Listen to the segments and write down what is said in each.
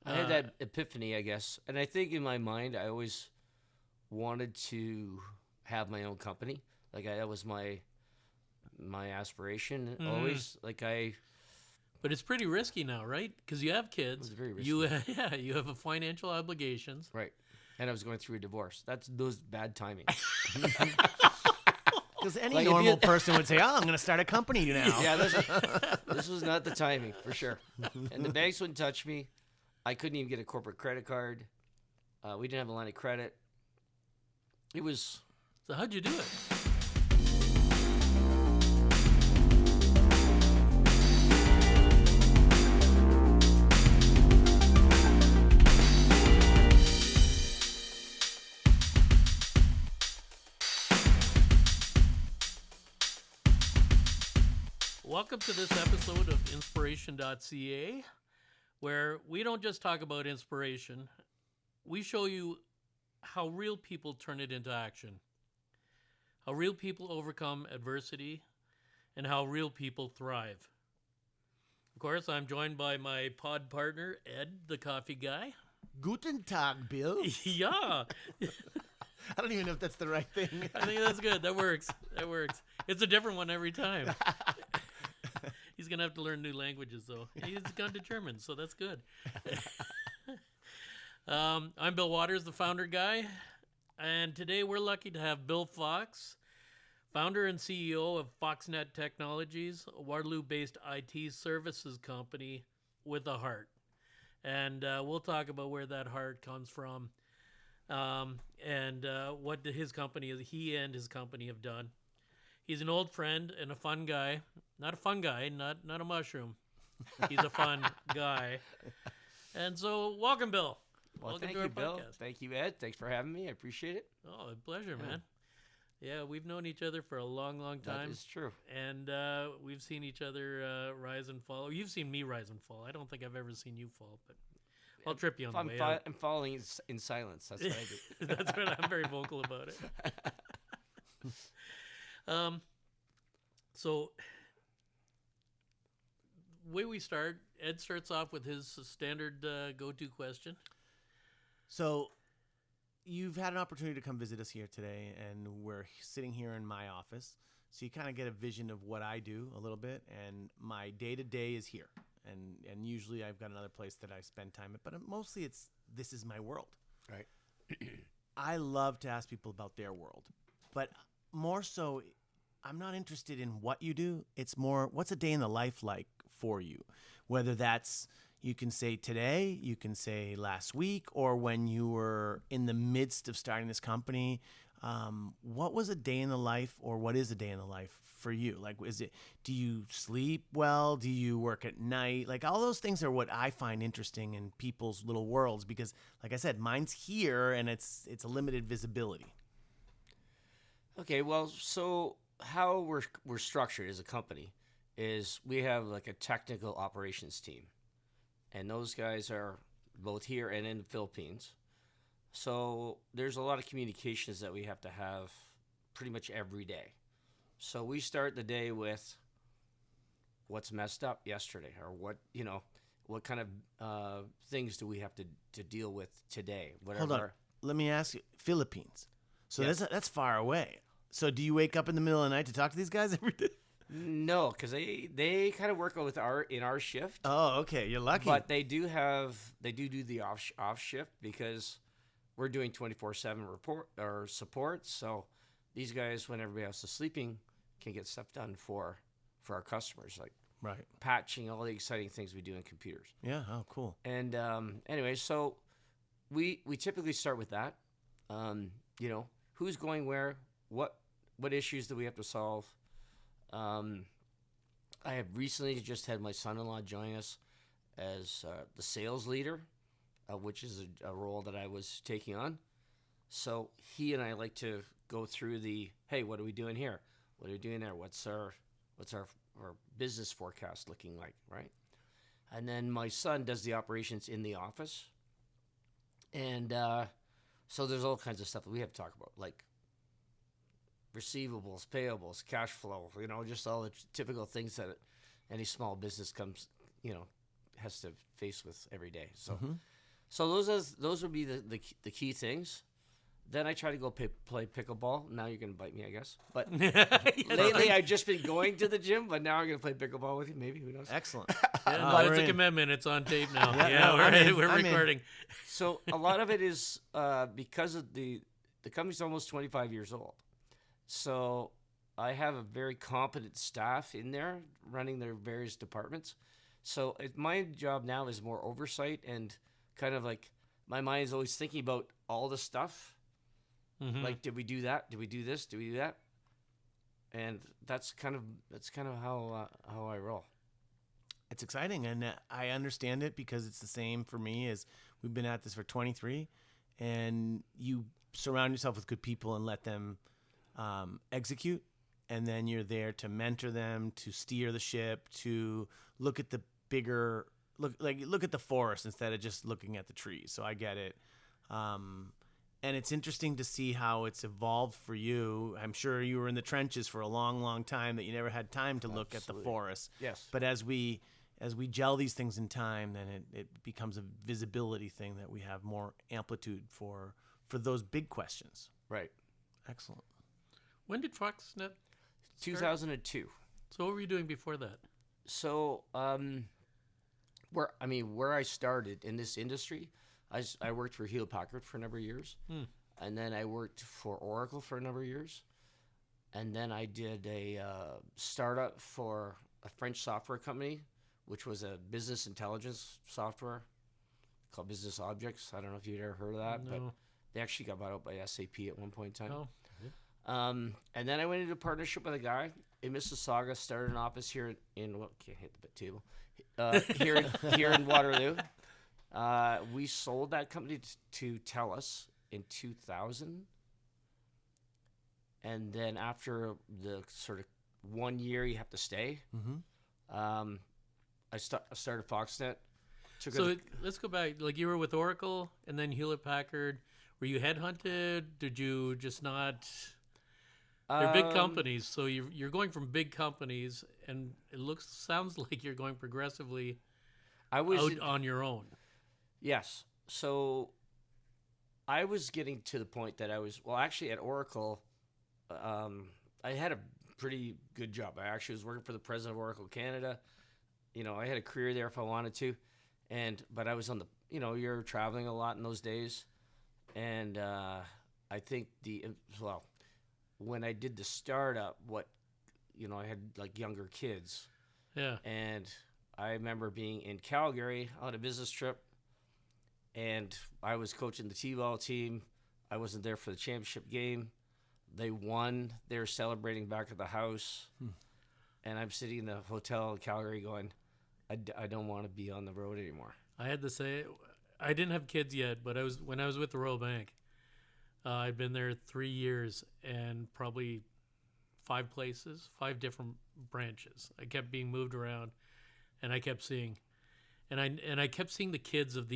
I had that epiphany, I guess. And I think in my mind, I always wanted to have my own company. Like that was my aspiration always. Like But it's pretty risky now, right? Because you have kids. It's very risky. You have a financial obligations. Right. And I was going through a divorce. Those bad timing. Because any normal person would say, "Oh, I'm going to start a company now." Yeah, this was not the timing for sure. And the banks wouldn't touch me. I couldn't even get a corporate credit card. We didn't have a line of credit. It was. So how'd you do it? Welcome to this episode of Inspiration.ca, where we don't just talk about inspiration. We show you how real people turn it into action, how real people overcome adversity, and how real people thrive. Of course, I'm joined by my pod partner, Ed, the coffee guy. Guten Tag, Bill. Yeah. I don't even know if that's the right thing. I think that's good. That works. It's a different one every time. He's going to have to learn new languages, though. He's gone to German, so that's good. I'm Bill Waters, the founder guy. And today we're lucky to have Bill Fox, founder and CEO of Foxnet Technologies, a Waterloo-based IT services company with a heart. And we'll talk about where that heart comes from and what he and his company have done. He's an old friend and a fun guy. Not a fun guy, not a mushroom. He's a fun guy. And so, welcome, Bill. Well, welcome thank to our you, Bill. podcast. Thank you, Ed. Thanks for having me. I appreciate it. Oh, a pleasure, man. Yeah, we've known each other for a long, long time. That is true. And we've seen each other rise and fall. You've seen me rise and fall. I don't think I've ever seen you fall, but I'll trip you on the way out. I'm falling in silence. That's what I do. That's what I'm very vocal about it. So, way we start, Ed starts off with his standard go-to question. So, you've had an opportunity to come visit us here today, and we're sitting here in my office. So you kind of get a vision of what I do a little bit, and my day-to-day is here. And usually I've got another place that I spend time at, but mostly this is my world. Right. I love to ask people about their world, but more so, I'm not interested in what you do. It's more, what's a day in the life like for you? Whether that's, you can say today, you can say last week, or when you were in the midst of starting this company. What was a day in the life, or what is a day in the life for you? Like, do you sleep well? Do you work at night? Like, all those things are what I find interesting in people's little worlds, because like I said, mine's here and it's a limited visibility. Okay, well, so how we're structured as a company is we have like a technical operations team, and those guys are both here and in the Philippines. So there's a lot of communications that we have to have pretty much every day. So we start the day with what's messed up yesterday, or what kind of things do we have to deal with today? Whatever. Hold on, let me ask you, Philippines. So Yes. that's far away. So do you wake up in the middle of the night to talk to these guys every day? No, because they kind of work with in our shift. Oh, okay, you're lucky. But they do the off shift, because we're doing 24/7 support. So these guys, when everybody else is sleeping, can get stuff done for our customers, like right, patching, all the exciting things we do in computers. Yeah. Oh, cool. And anyway, so we typically start with that. Who's going where, what issues do we have to solve. I have recently just had my son-in-law join us as the sales leader, which is a role that I was taking on. So he and I like to go through hey, what are we doing here? What are we doing there? What's our business forecast looking like, right? And then my son does the operations in the office. And so there's all kinds of stuff that we have to talk about, like receivables, payables, cash flow, just all the typical things that any small business has to face with every day. So So those would be the key things. Then I try to go play pickleball. Now you're gonna bite me, I guess. But lately I've just been going to the gym, but now I'm gonna play pickleball with you. Maybe, who knows? Excellent. No, it's a commitment. It's on tape now. Yeah, no, we're I'm in. recording. So a lot of it is because of the company's almost 25 years old. So I have a very competent staff in there running their various departments. So my job now is more oversight and kind of like my mind is always thinking about all the stuff. Mhm. Like, did we do that? Did we do this? Did we do that? And that's kind of how I roll. It's exciting, and I understand it because it's the same for me as we've been at this for 23, and you surround yourself with good people and let them execute, and then you're there to mentor them, to steer the ship, to look at the bigger look at the forest instead of just looking at the trees. So I get it. And it's interesting to see how it's evolved for you. I'm sure you were in the trenches for a long, long time that you never had time to look at the forest. Yes. But as we gel these things in time, then it becomes a visibility thing that we have more amplitude for those big questions. Right. Excellent. When did Foxnet start? 2002. So what were you doing before that? So where I started in this industry, I worked for Hewlett Packard for a number of years, and then I worked for Oracle for a number of years, and then I did a startup for a French software company, which was a business intelligence software called Business Objects. I don't know if you'd ever heard of that, but No. they actually got bought out by SAP at one point in time. Oh. And then I went into a partnership with a guy in Mississauga, started an office here can't hit the table, here in Waterloo. We sold that company to TELUS in 2000. And then after the sort of 1 year you have to stay, I started Foxnet. So let's go back. Like you were with Oracle and then Hewlett Packard. Were you headhunted? Did you just not? They're big companies, so you're going from big companies, and it sounds like you're going progressively out on your own. Yes. So I was getting to the point that actually at Oracle, I had a pretty good job. I actually was working for the president of Oracle Canada. I had a career there if I wanted to. But I was on you're traveling a lot in those days. And I think when I did the startup, I had like younger kids. Yeah. And I remember being in Calgary on a business trip, and I was coaching the T-ball team. I wasn't there for the championship game. They won. They were celebrating back at the house. And I'm sitting in the hotel in Calgary going, I don't want to be on the road anymore. I had to say, I didn't have kids yet, but when I was with the Royal Bank, I'd been there 3 years and probably 5 different branches. I kept being moved around, and I kept seeing, and I kept seeing the kids of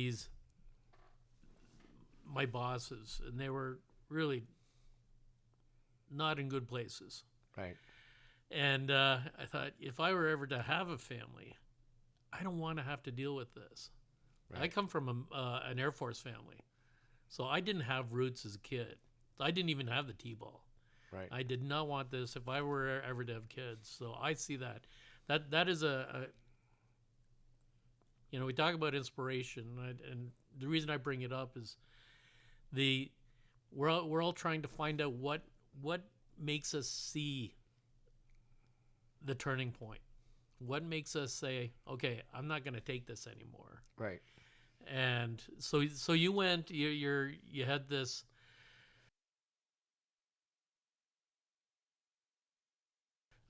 my bosses, and they were really not in good places. Right. And I thought, if I were ever to have a family, I don't want to have to deal with this. Right. I come from an Air Force family, so I didn't have roots as a kid. I didn't even have the T-ball. Right. I did not want this if I were ever to have kids. So I see that is a we talk about inspiration, and the reason I bring it up is we're all trying to find out what makes us see the turning point. What makes us say, okay, I'm not going to take this anymore. Right. And so you went. You had this.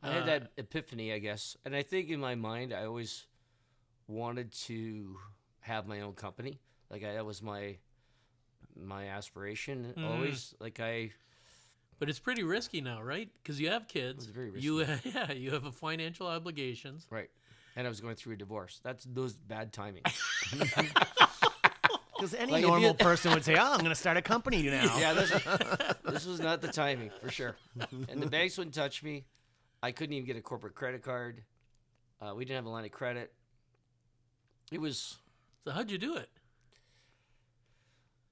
I had that epiphany, I guess, and I think in my mind, I always wanted to have my own company. Like that was my aspiration. Always, But it's pretty risky now, right? Because you have kids. It's very risky. You have a financial obligations. Right. And I was going through a divorce. Those bad timing. Because any normal person would say, I'm going to start a company now. Yeah, this was not the timing, for sure. And the banks wouldn't touch me. I couldn't even get a corporate credit card. We didn't have a line of credit. It was... So how'd you do it?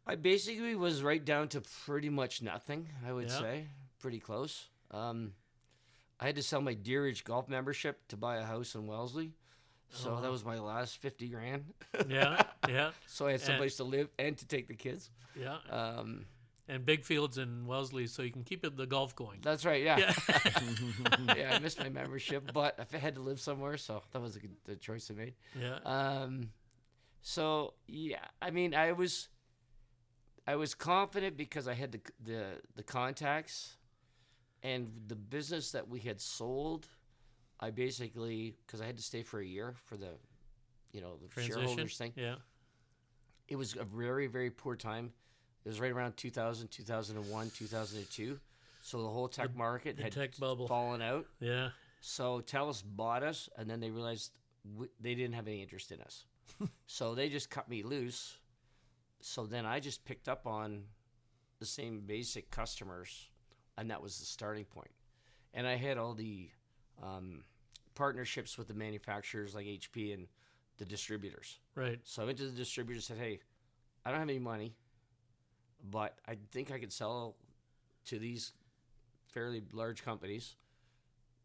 I basically was right down to pretty much nothing, I would Yeah. say. Pretty close. I had to sell my Deer Ridge golf membership to buy a house in Wellesley. So that was my last 50 grand. Yeah, yeah, So I had someplace to live and to take the kids. yeah. Um, And big fields in Wellesley, so you can keep the golf going. that's right, yeah. Yeah. Yeah, I missed my membership, but I had to live somewhere, so that was the choice I made. Yeah. So yeah, I mean, I was confident because I had the contacts, and the business that we had sold. I basically, because I had to stay for a year for the Transition. shareholders thing. Yeah. It was a very, very poor time. It was right around 2000, 2001, 2002. So the whole tech market The had tech bubble. fallen out. Yeah. So TELUS bought us, and then they realized they didn't have any interest in us. So they just cut me loose. So then I just picked up on the same basic customers, and that was the starting point. And I had all the partnerships with the manufacturers like HP and the distributors. Right. So I went to the distributor and said, hey, I don't have any money, but I think I could sell to these fairly large companies.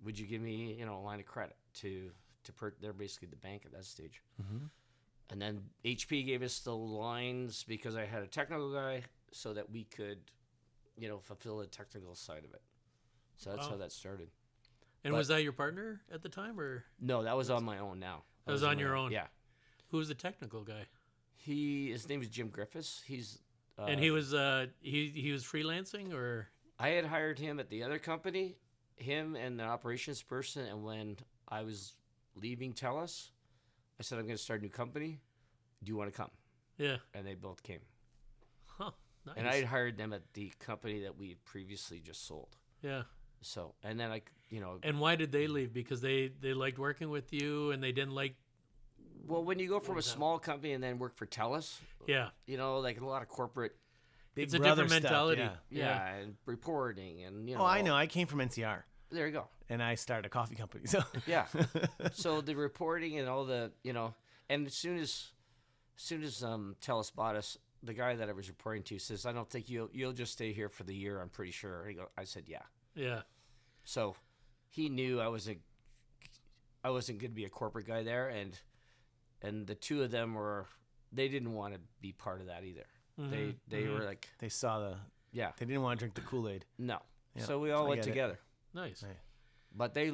Would you give me, a line of credit they're basically the bank at that stage. Mhm. And then HP gave us the lines because I had a technical guy so that we could, fulfill the technical side of it. So that's Wow. how that started. And But- was that your partner at the time, or No, that was on my own now. That was on your own? Yeah. who was the technical guy? His name is Jim Griffiths. He's And he was he was freelancing, or I had hired him at the other company, him and the operations person, and when I was leaving TELUS, I said, I'm going to start a new company. Do you want to come? yeah. And they both came. Huh. Nice. And I had hired them at the company that we had previously just sold. yeah. So, and then And why did they leave? Because they liked working with you, and they didn't like. well, when you go from a was that? small company and then work for TELUS, Yeah. like a lot of corporate, Big It's a brother different stuff, mentality. yeah. yeah, and reporting and, Oh, I know. I came from NCR, There you go. and I started a coffee company. So Yeah. So the reporting and all the, and as soon as TELUS bought us, the guy that I was reporting to says, I don't think you'll just stay here for the year. I'm pretty sure. I said, yeah. Yeah. So he knew I wasn't going to be a corporate guy there. And the two of them they didn't want to be part of that either. Mhm. They were like, they saw yeah, they didn't want to drink the Kool-Aid. no. Yeah, So we all I went get it. together. Nice. Right. But they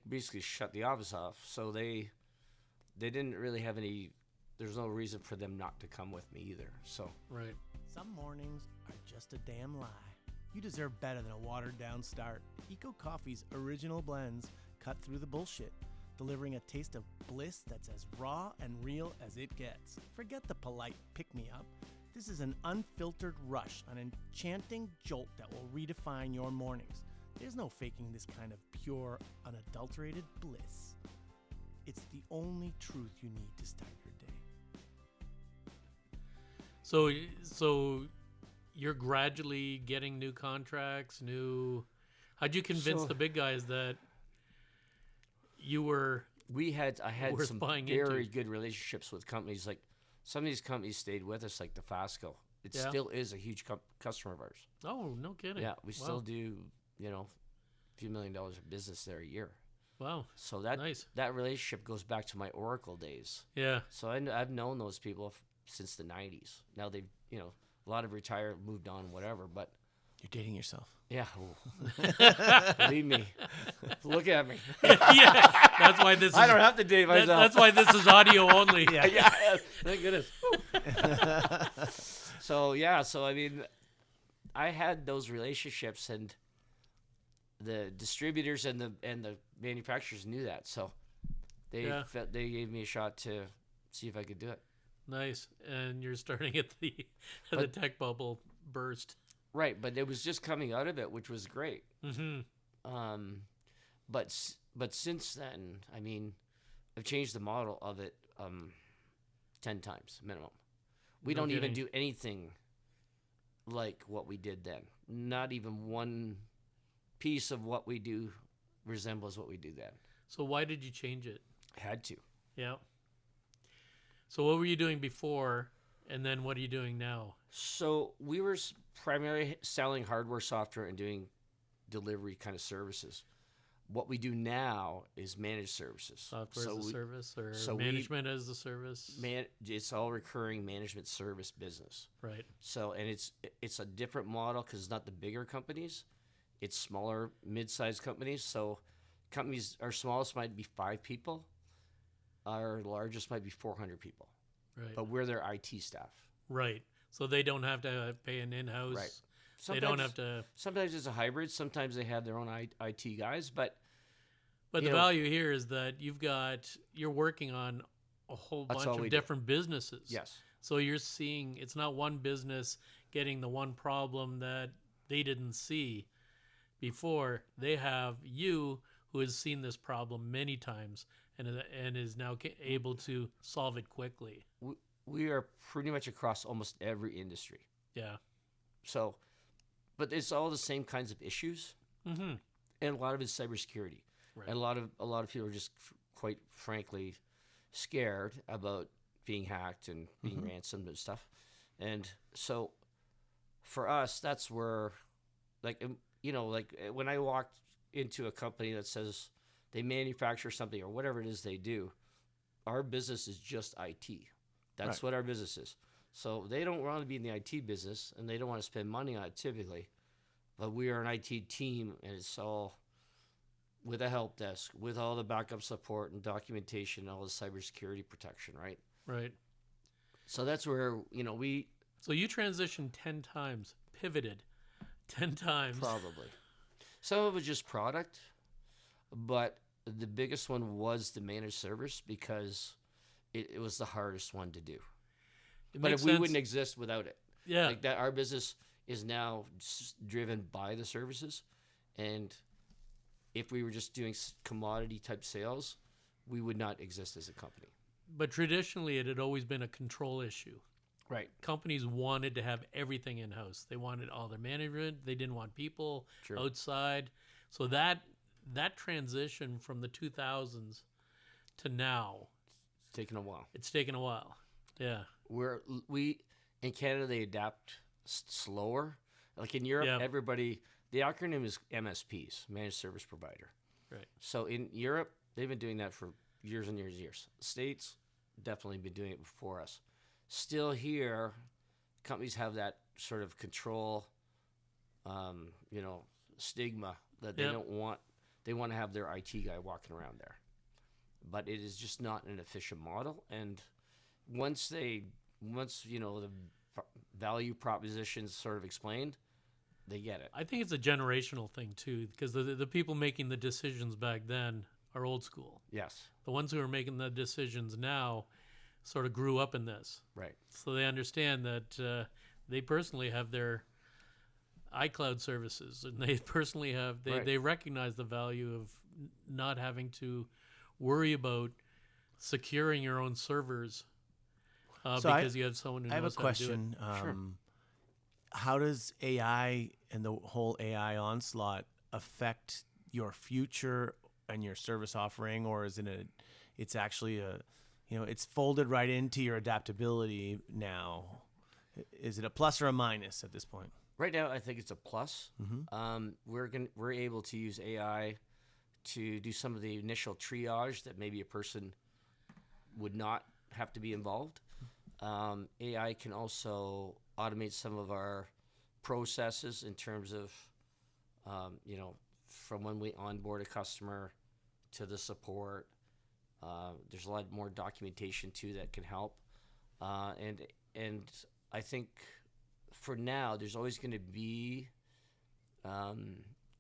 basically shut the office off. So they didn't really have any. There's no reason for them not to come with me either. So Right. Some mornings are just a damn lie. You deserve better than a watered-down start. Eco Coffee's original blends cut through the bullshit, delivering a taste of bliss that's as raw and real as it gets. Forget the polite pick-me-up. This is an unfiltered rush, an enchanting jolt that will redefine your mornings. There's no faking this kind of pure, unadulterated bliss. It's the only truth you need to start your day. So you're gradually getting new contracts, how'd you convince So- the big guys that you were I had Worth some buying very into. good relationships with companies. Like some of these companies stayed with us, like the Fasco. It Yeah. still is a huge customer of ours. Oh, no kidding. Yeah, we Wow. still do, a few $1 million of business there a year. Wow. So that Nice. that relationship goes back to my Oracle days. Yeah. So I've known those people since the 90s. Now they've, a lot have retired, moved on, whatever. But You're dating yourself. yeah, believe me, look at me. Yeah. That's why this is I don't have to date myself. that's why this is audio only. Yeah. Yeah, thank goodness. So I mean, I had those relationships, and the distributors and the manufacturers knew that, so they Yeah. they gave me a shot to see if I could do it. Nice. And you're starting at the But- tech bubble burst. Right, but it was just coming out of it, which was great. Mm-hmm. But since then, I mean, I've changed the model of it 10 times minimum. We No don't even kidding. do anything like what we did then. Not even one piece of what we do resembles what we do then. So why did you change it? Had to. Yeah. So what were you doing before, And then what are you doing now? So we were primarily selling hardware, software, and doing delivery kind of services. What we do now is managed services. Software as a service or so management as a service? It's all recurring management service business. Right. So, and it's a different model because it's not the bigger companies. It's smaller, mid-sized companies. So companies, our smallest might be 5 people. Our largest might be 400 people. Right. But we're their IT staff. Right. So they don't have to pay an in-house. Right. They don't have to. Sometimes it's a hybrid. Sometimes they have their own IT guys. But the value here is that you're working on a whole bunch of different businesses. Yes. So you're seeing it's not one business getting the one problem that they didn't see before. They have you who has seen this problem many times and is now able to solve it quickly. We are pretty much across almost every industry. Yeah. So, but it's all the same kinds of issues, mm-hmm. and a lot of it's cybersecurity. Right. And a lot of people are just quite frankly scared about being hacked and being mm-hmm. ransomed and stuff. And so, for us, that's where, like when I walked into a company that says they manufacture something or whatever it is they do, our business is just IT. That's what our business is. So they don't want to be in the IT business, and they don't want to spend money on it typically. But we are an IT team, and it's all with a help desk, with all the backup support and documentation, all the cybersecurity protection, right? Right. So that's where, So you transitioned 10 times, pivoted 10 times. Probably. Some of it was just product, but the biggest one was the managed service because it was the hardest one to do. But we wouldn't exist without it. Yeah. Like that, our business is now driven by the services, and if we were just doing commodity type sales, we would not exist as a company. But traditionally, it had always been a control issue. Right. Companies wanted to have everything in-house. They wanted all their management. They didn't want people outside. So that transition from the 2000s to now, it's taken a while. It's taken a while. Yeah. We in Canada, they adapt slower. Like in Europe, the acronym is MSPs, Managed Service Provider. Right. So in Europe, they've been doing that for years and years and years. States definitely been doing it before us. Still here, companies have that sort of control, stigma that they don't want. They want to have their IT guy walking around there. But it is just not an efficient model. And once the value proposition's sort of explained, they get it. I think it's a generational thing too, because the people making the decisions back then are old school. Yes. The ones who are making the decisions now sort of grew up in this. Right. So they understand that they personally have their iCloud services, and they personally have they recognize the value of not having to worry about securing your own servers because you have someone who knows how to do it. I have a question. Sure. How does AI and the whole AI onslaught affect your future and your service offering, or is it's actually it's folded right into your adaptability now? Is it a plus or a minus at this point? Right now, I think it's a plus. Mm-hmm. We're able to use AI to do some of the initial triage that maybe a person would not have to be involved. AI can also automate some of our processes in terms of, from when we onboard a customer to the support. There's a lot more documentation too that can help, and I think for now there's always going to be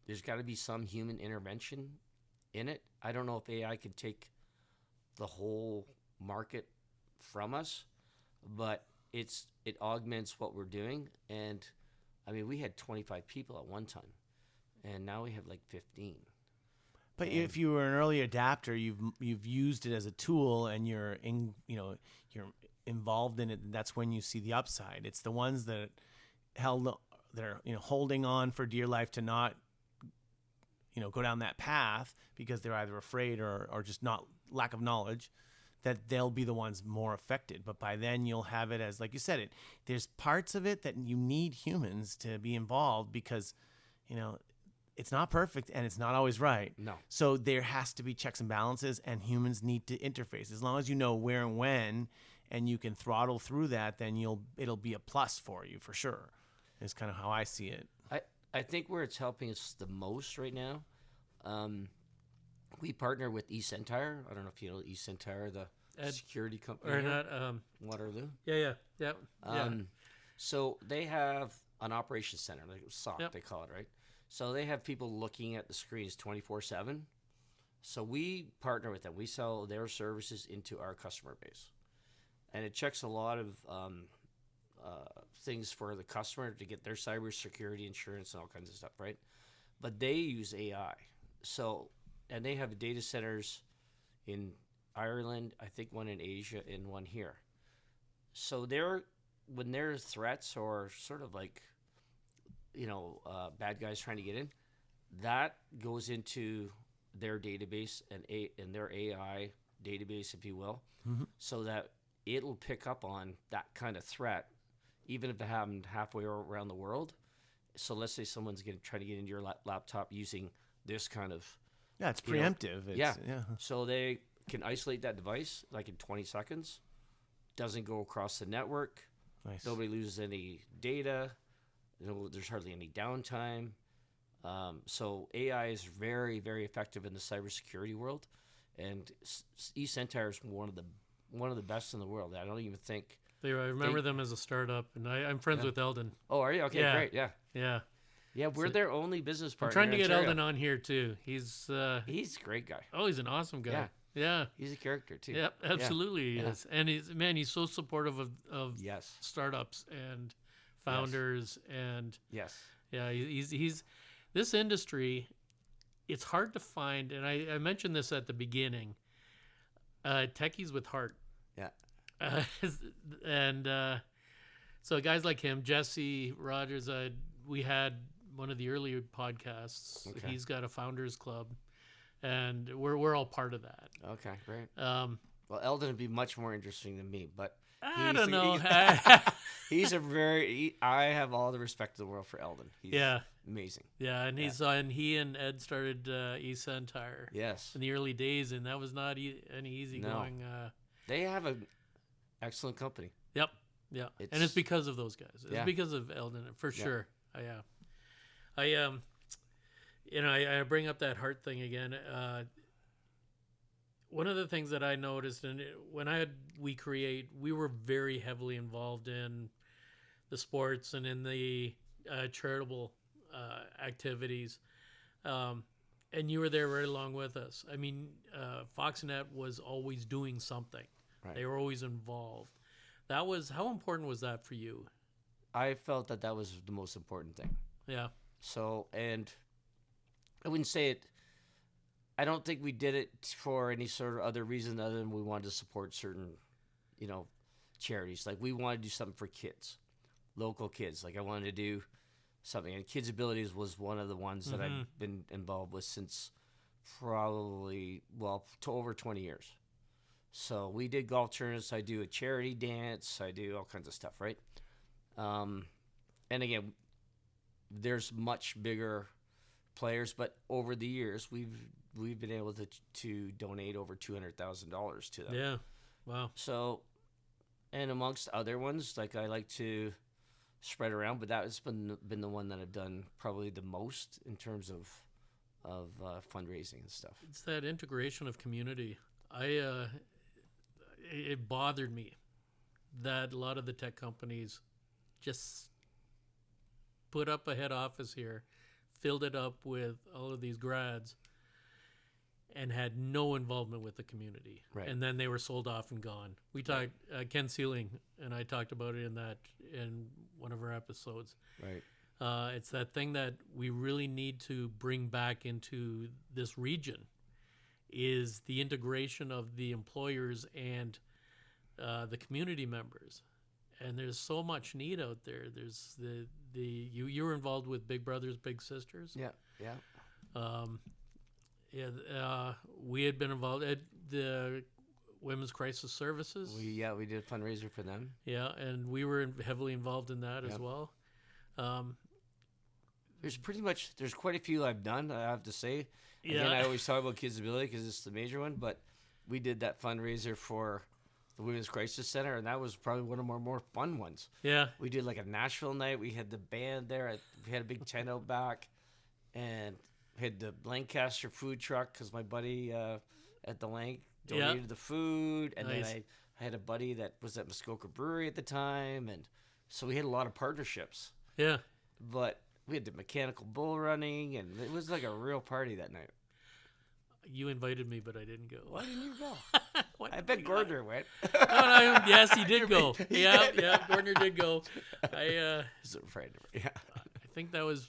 there's got to be some human intervention in it. I don't know if AI can take the whole market from us, but it augments what we're doing. And I mean, we had 25 people at one time, and now we have like 15. But if you were an early adapter, you've used it as a tool, and you're involved in it. And that's when you see the upside. It's the ones that are holding on for dear life to not go down that path because they're either afraid or just not lack of knowledge. that they'll be the ones more affected. But by then you'll have it as, like you said, there's parts of it that you need humans to be involved because, it's not perfect and it's not always right. No. So there has to be checks and balances, and humans need to interface. As long as you know where and when, and you can throttle through that, then it'll be a plus for you for sure. Is kind of how I see it. I think where it's helping us the most right now, we partner with eCentire. I don't know if you know eCentire, the security company. Or here, not? Waterloo. Yeah. So they have an operations center, like SOC, Yep. they call it, right? So they have people looking at the screens 24/7. So we partner with them. We sell their services into our customer base, and it checks a lot of things for the customer to get their cybersecurity insurance and all kinds of stuff, right? But they use AI. So, and they have data centers in Ireland, I think one in Asia, and one here. So when there's threats or sort of like, bad guys trying to get in, that goes into their database and their AI database, if you will, so that it'll pick up on that kind of threat, even if it happened halfway around the world. So let's say someone's trying to get into your laptop using this kind of... Yeah, it's preemptive. Yeah. So they can isolate that device like in 20 seconds. Doesn't go across the network. Nice. Nobody loses any data. There's hardly any downtime. So AI is very, very effective in the cybersecurity world, and eCentire is one of the best in the world. I don't even think I remember them as a startup, and I'm friends with Eldon. Oh, are you? Okay, Yeah. great. Yeah. We're their only business I'm partner. trying to in get Ontario. Eldon on here too. He's He's a great guy. he's an awesome guy. Yeah. He's a character too. Yep, absolutely he Yeah. is. And he's so supportive of Yes. startups and founders and Yes. yeah, he's this industry. It's hard to find, and I mentioned this at the beginning. Techies with heart. Yeah. And so guys like him, Jesse Rogers, we had one of the earlier podcasts. Okay. He's got a founders club, and we're all part of that. Okay, great. Um, Well, Eldon would be much more interesting than me, but I don't know. I have all the respect in the world for Eldon. He's Yeah. amazing. Yeah, and he and Ed started eCentire Yes. in the early days, and that was not any easy going. They have an excellent company. Yep, yeah, and it's because of those guys. It's because of Eldon for sure. I bring up that heart thing again. One of the things that I noticed, and when We Create, we were very heavily involved in the sports and in the charitable activities, and you were there right along with us. I mean, Foxnet was always doing something. Right. They were always involved. How important was that for you? I felt that was the most important thing. Yeah. So, and I wouldn't say it. I don't think we did it for any sort of other reason other than we wanted to support certain, charities. Like we wanted to do something for kids, local kids. Like I wanted to do something, and Kids Abilities was one of the ones that I've been involved with since probably to over 20 years. So we did golf tournaments. I do a charity dance. I do all kinds of stuff, right? And again, there's much bigger players, but over the years we've been able to donate over $200,000 to them. Yeah. Wow. So, and amongst other ones, like I like to spread around, but that has been the one that I've done probably the most in terms of fundraising and stuff. It's that integration of community. It bothered me that a lot of the tech companies just put up a head office here, filled it up with all of these grads, and had no involvement with the community. Right. And then they were sold off and gone. We talked, Ken Sealing and I talked about it in one of our episodes. Right. It's that thing that we really need to bring back into this region is the integration of the employers and the community members. And there's so much need out there. There's you were involved with Big Brothers Big Sisters. Yeah. We had been involved. Women's Crisis Services. We did a fundraiser for them. Yeah, and we were heavily involved in that as Yep. well. There's quite a few I've done, I have to say. Again, I always talk about Kids with Ability because it's the major one, but we did that fundraiser for the Women's Crisis Center, and that was probably one of our more fun ones. Yeah. We did like a Nashville night. We had the band there. We had a big tent out back, and we had the Lancaster food truck because my buddy at the Lanc donated the food, and Nice. then I had a buddy that was at Muskoka Brewery at the time, and so we had a lot of partnerships. Yeah. But we had the mechanical bull running, and it was like a real party that night. You invited me, but I didn't go. Why didn't you go? What? I bet Gardner went. No, yes, he did go. He Yeah, did. yeah, Gardner did go. I He's afraid of it. Yeah. I think I was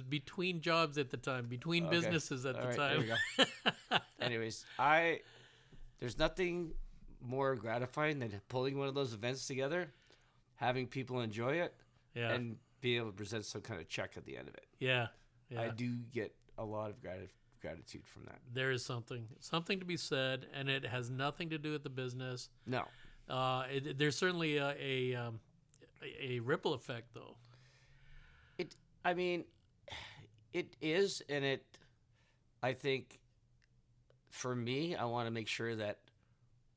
between jobs at the time, between Okay. businesses at All the right, time. there we go. Anyways, there's nothing more gratifying than pulling one of those events together, having people enjoy it, Yeah. and being able to present some kind of check at the end of it. Yeah. I do get a lot of gratitude from that. There is something to be said, and it has nothing to do with the business. No, There's certainly a ripple effect, though. I mean, it is, and I think, for me, I want to make sure that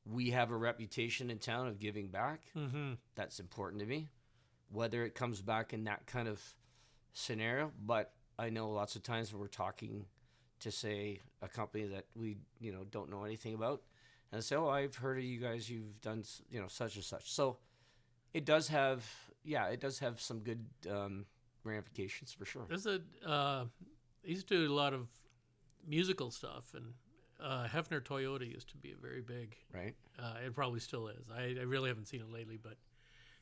we have a reputation in town of giving back. Mm-hmm. That's important to me, whether it comes back in that kind of scenario. But I know lots of times when we're talking to, say, a company that we don't know anything about, and they say, "Oh, I've heard of you guys. You've done such and such." So it does have some good ramifications for sure. There's I used to do a lot of musical stuff, and Hefner Toyota used to be a very big. Right. It probably still is. I really haven't seen it lately,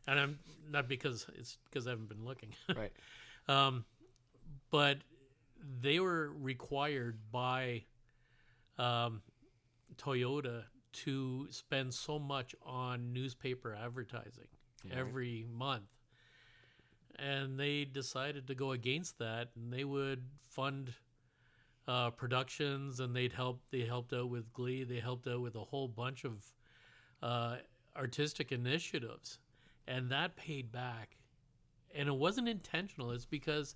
and I'm not because I haven't been looking. Right. But they were required by Toyota to spend so much on newspaper advertising every month. And they decided to go against that, and they would fund productions, and they helped out with Glee. They helped out with a whole bunch of artistic initiatives, and that paid back. And it wasn't intentional. It's because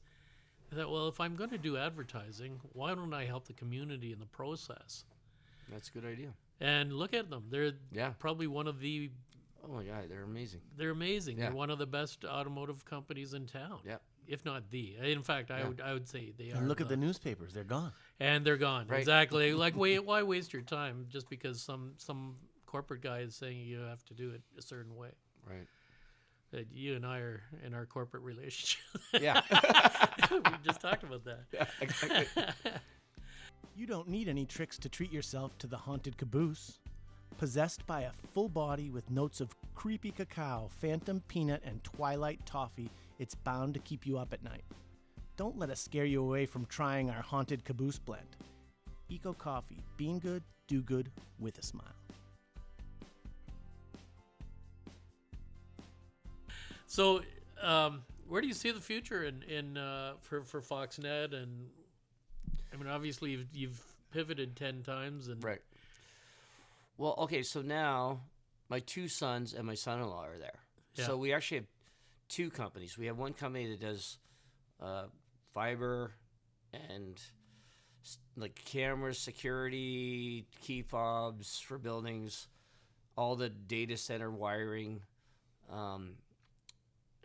I thought, well, if I'm going to do advertising, why don't I help the community in the process? That's a good idea. And look at them. They're Yeah. probably one of the... Oh my God, they're amazing. They're amazing. Yeah. They're one of the best automotive companies in town. Yeah. If not the. In fact, I would say they are. And look at the newspapers; they're gone. And they're gone. Right. Exactly. Like, why waste your time just because some corporate guy is saying you have to do it a certain way? Right. That you and I are in our corporate relationship. Yeah. We just talked about that. Yeah, exactly. You don't need any tricks to treat yourself to the haunted caboose. Possessed by a full body with notes of creepy cacao, phantom peanut, and twilight toffee, it's bound to keep you up at night. Don't let us scare you away from trying our haunted caboose blend. Eco Coffee, bean good, do good with a smile. So, where do you see the future for Foxnet? And I mean, obviously you've pivoted 10 times, and Right. Well, okay, so now my two sons and my son-in-law are there. Yeah. So we actually have two companies. We have one company that does fiber and like cameras, security, key fobs for buildings, all the data center wiring,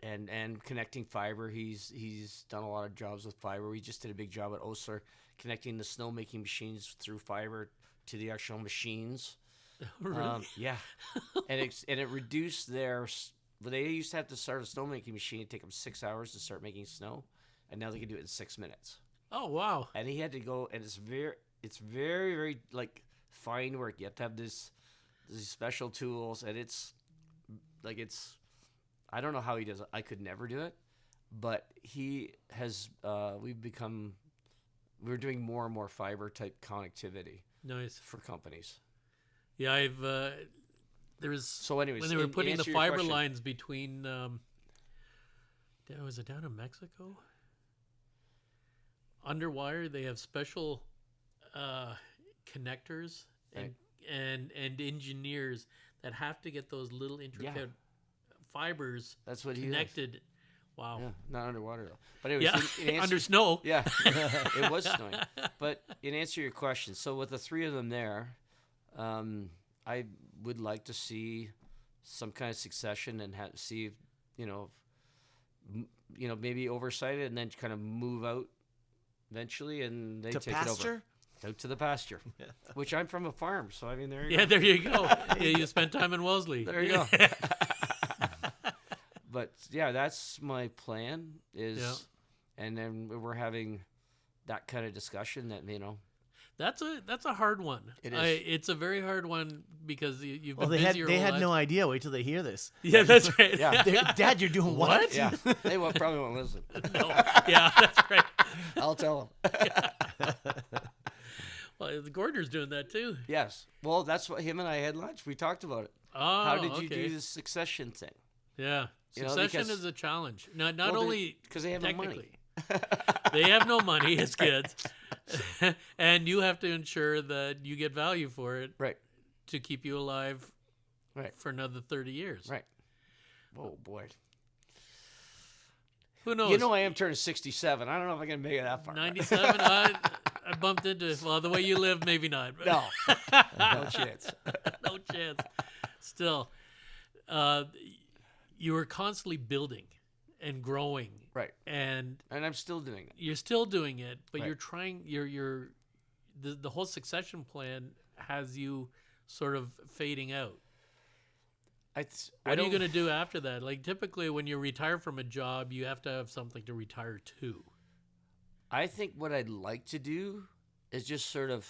and connecting fiber. He's done a lot of jobs with fiber. We just did a big job at Osler connecting the snowmaking machines through fiber to the actual machines. really? Yeah, and it reduced their. They used to have to start a snowmaking machine. It'd take them 6 hours to start making snow, and now they can do it in 6 minutes. Oh wow! And he had to go, and it's very, very like fine work. You have to have these special tools, and it's. I don't know how he does it. I could never do it, but he has. We're doing more and more fiber type connectivity Nice. for companies. Yeah, there was So, anyways, when they were in putting the answer to your fiber question- lines between. Was it down in Mexico? Underwire, they have special connectors, and Right. and engineers that have to get those little intricate fibers That's what he does. connected. Wow. Yeah, not underwater though. But anyways, Yeah, in answer, under snow. yeah, it was snowing. But in answer to your question, so with the three of them there, I would like to see some kind of succession and see, maybe oversight it and then kind of move out eventually, and they To take pasture? it over. Out to the pasture, which I'm from a farm, so I mean, there you Yeah, go. there you go. Yeah, you spent time in Wellesley. There you go. But yeah, that's my plan is, and then we're having that kind of discussion that, That's a hard one. It is. It's a very hard one because you've been Well, busy your they whole had life. no idea. Wait till they hear this. Yeah, that's right. Yeah. Dad, you're doing what? yeah, they probably won't listen. No. Yeah, that's right. I'll tell them. Well, the Gordner's doing that too. Yes. Well, that's what him and I had lunch. We talked about it. Oh, How did you okay. do the succession thing? Yeah, You know, succession because- is a challenge. Not Well, only because they have no money. technically. They have no money as kids, and you have to ensure that you get value for it Right. to keep you alive Right. for another 30 years. Right. Oh boy. Who knows? You know, I am turning 67. I don't know if I can make it that far. 97. I bumped into. Well, the way you live, maybe not. But No. No chance. no chance. Still, you are constantly building and growing, Right. and And I'm still doing it. you're still doing it, but Right. you're trying. The whole succession plan has you sort of fading out. What are you don't- going to do after that? Like typically, when you retire from a job, you have to have something to retire to. I think what I'd like to do is just sort of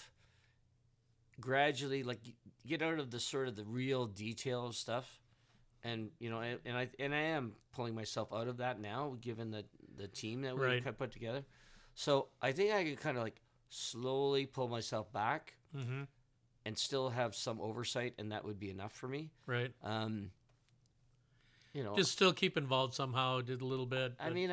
gradually, like, get out of the sort of the real detail of stuff, and I am pulling myself out of that now, given the team that we Right. kind of put together. So I think I can kind of like slowly pull myself back Mm-hmm. and still have some oversight, and that would be enough for me. Right. You know, Just still keep involved somehow. Did a little bit. I but- mean,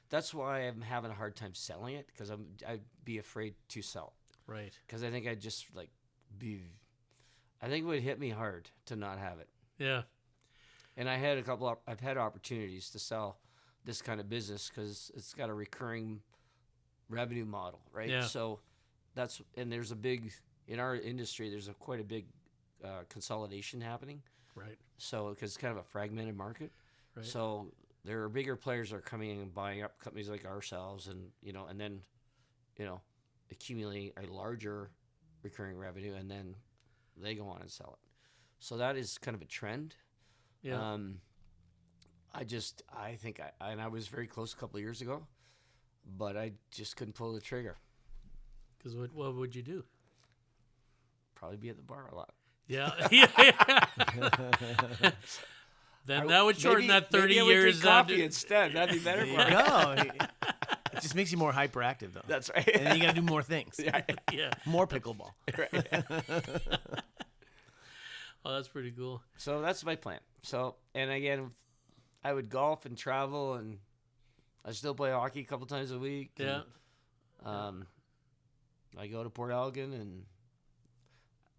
that's why I'm having a hard time selling it, because I'd be afraid to sell. right. Because I think I'd just I think it would hit me hard to not have it. Yeah. And I've had opportunities to sell this kind of business because it's got a recurring revenue model, right? Yeah. So there's a big, in our industry, there's quite a big consolidation happening. Right. So, because it's kind of a fragmented market. Right. So there are bigger players that are coming in and buying up companies like ourselves, and then accumulating a larger recurring revenue, and then they go on and sell it. So that is kind of a trend. Yeah. I think I was very close a couple of years ago, but I just couldn't pull the trigger. Because what would you do? Probably be at the bar a lot. Yeah. Yeah. Then that would shorten that 30 maybe I would years. drink down coffee to- instead. That'd be better for me. No, it just makes you more hyperactive, though. That's right. And then you got to do more things. Yeah, Yeah. More pickleball. right. Oh, that's pretty cool. So that's my plan. So, and again, I would golf and travel, and I still play hockey a couple times a week. Yeah. And, I go to Port Elgin, and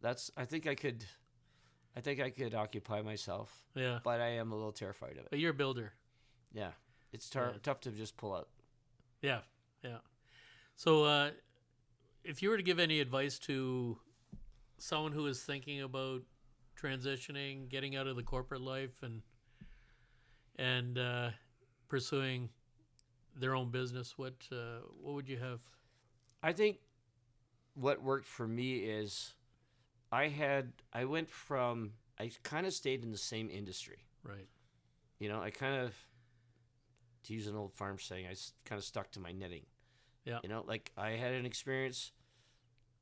I think I could occupy myself, Yeah. but I am a little terrified of it. But you're a builder. Yeah, it's Yeah. tough to just pull out. Yeah. Yeah. So, if you were to give any advice to someone who is thinking about transitioning, getting out of the corporate life, and pursuing their own business, what would you have? I think what worked for me is I kind of stayed in the same industry. Right. I kind of, to use an old farm saying, I kind of stuck to my knitting. Yeah. Like I had an experience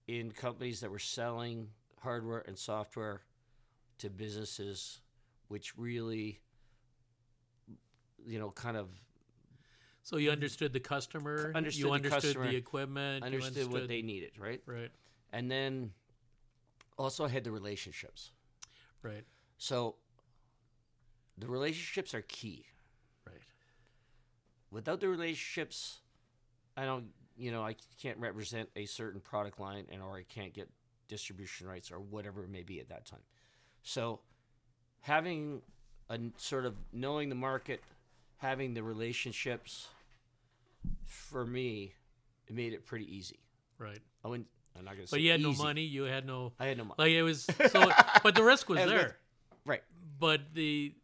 in companies that were selling hardware and software to businesses, which really, kind of So you understood the customer. Understood you the understood customer, the equipment. you understood what they needed, right? Right. And then also I had the relationships. Right. So the relationships are key. Right. Without the relationships, I can't represent a certain product line, or I can't get distribution rights or whatever it may be at that time. So having a sort of knowing the market, having the relationships, for me, it made it pretty easy. Right. I'm not going to say But you had no easy. money. You had no. I had no money. Like it was so, but the risk was And there. Right. But the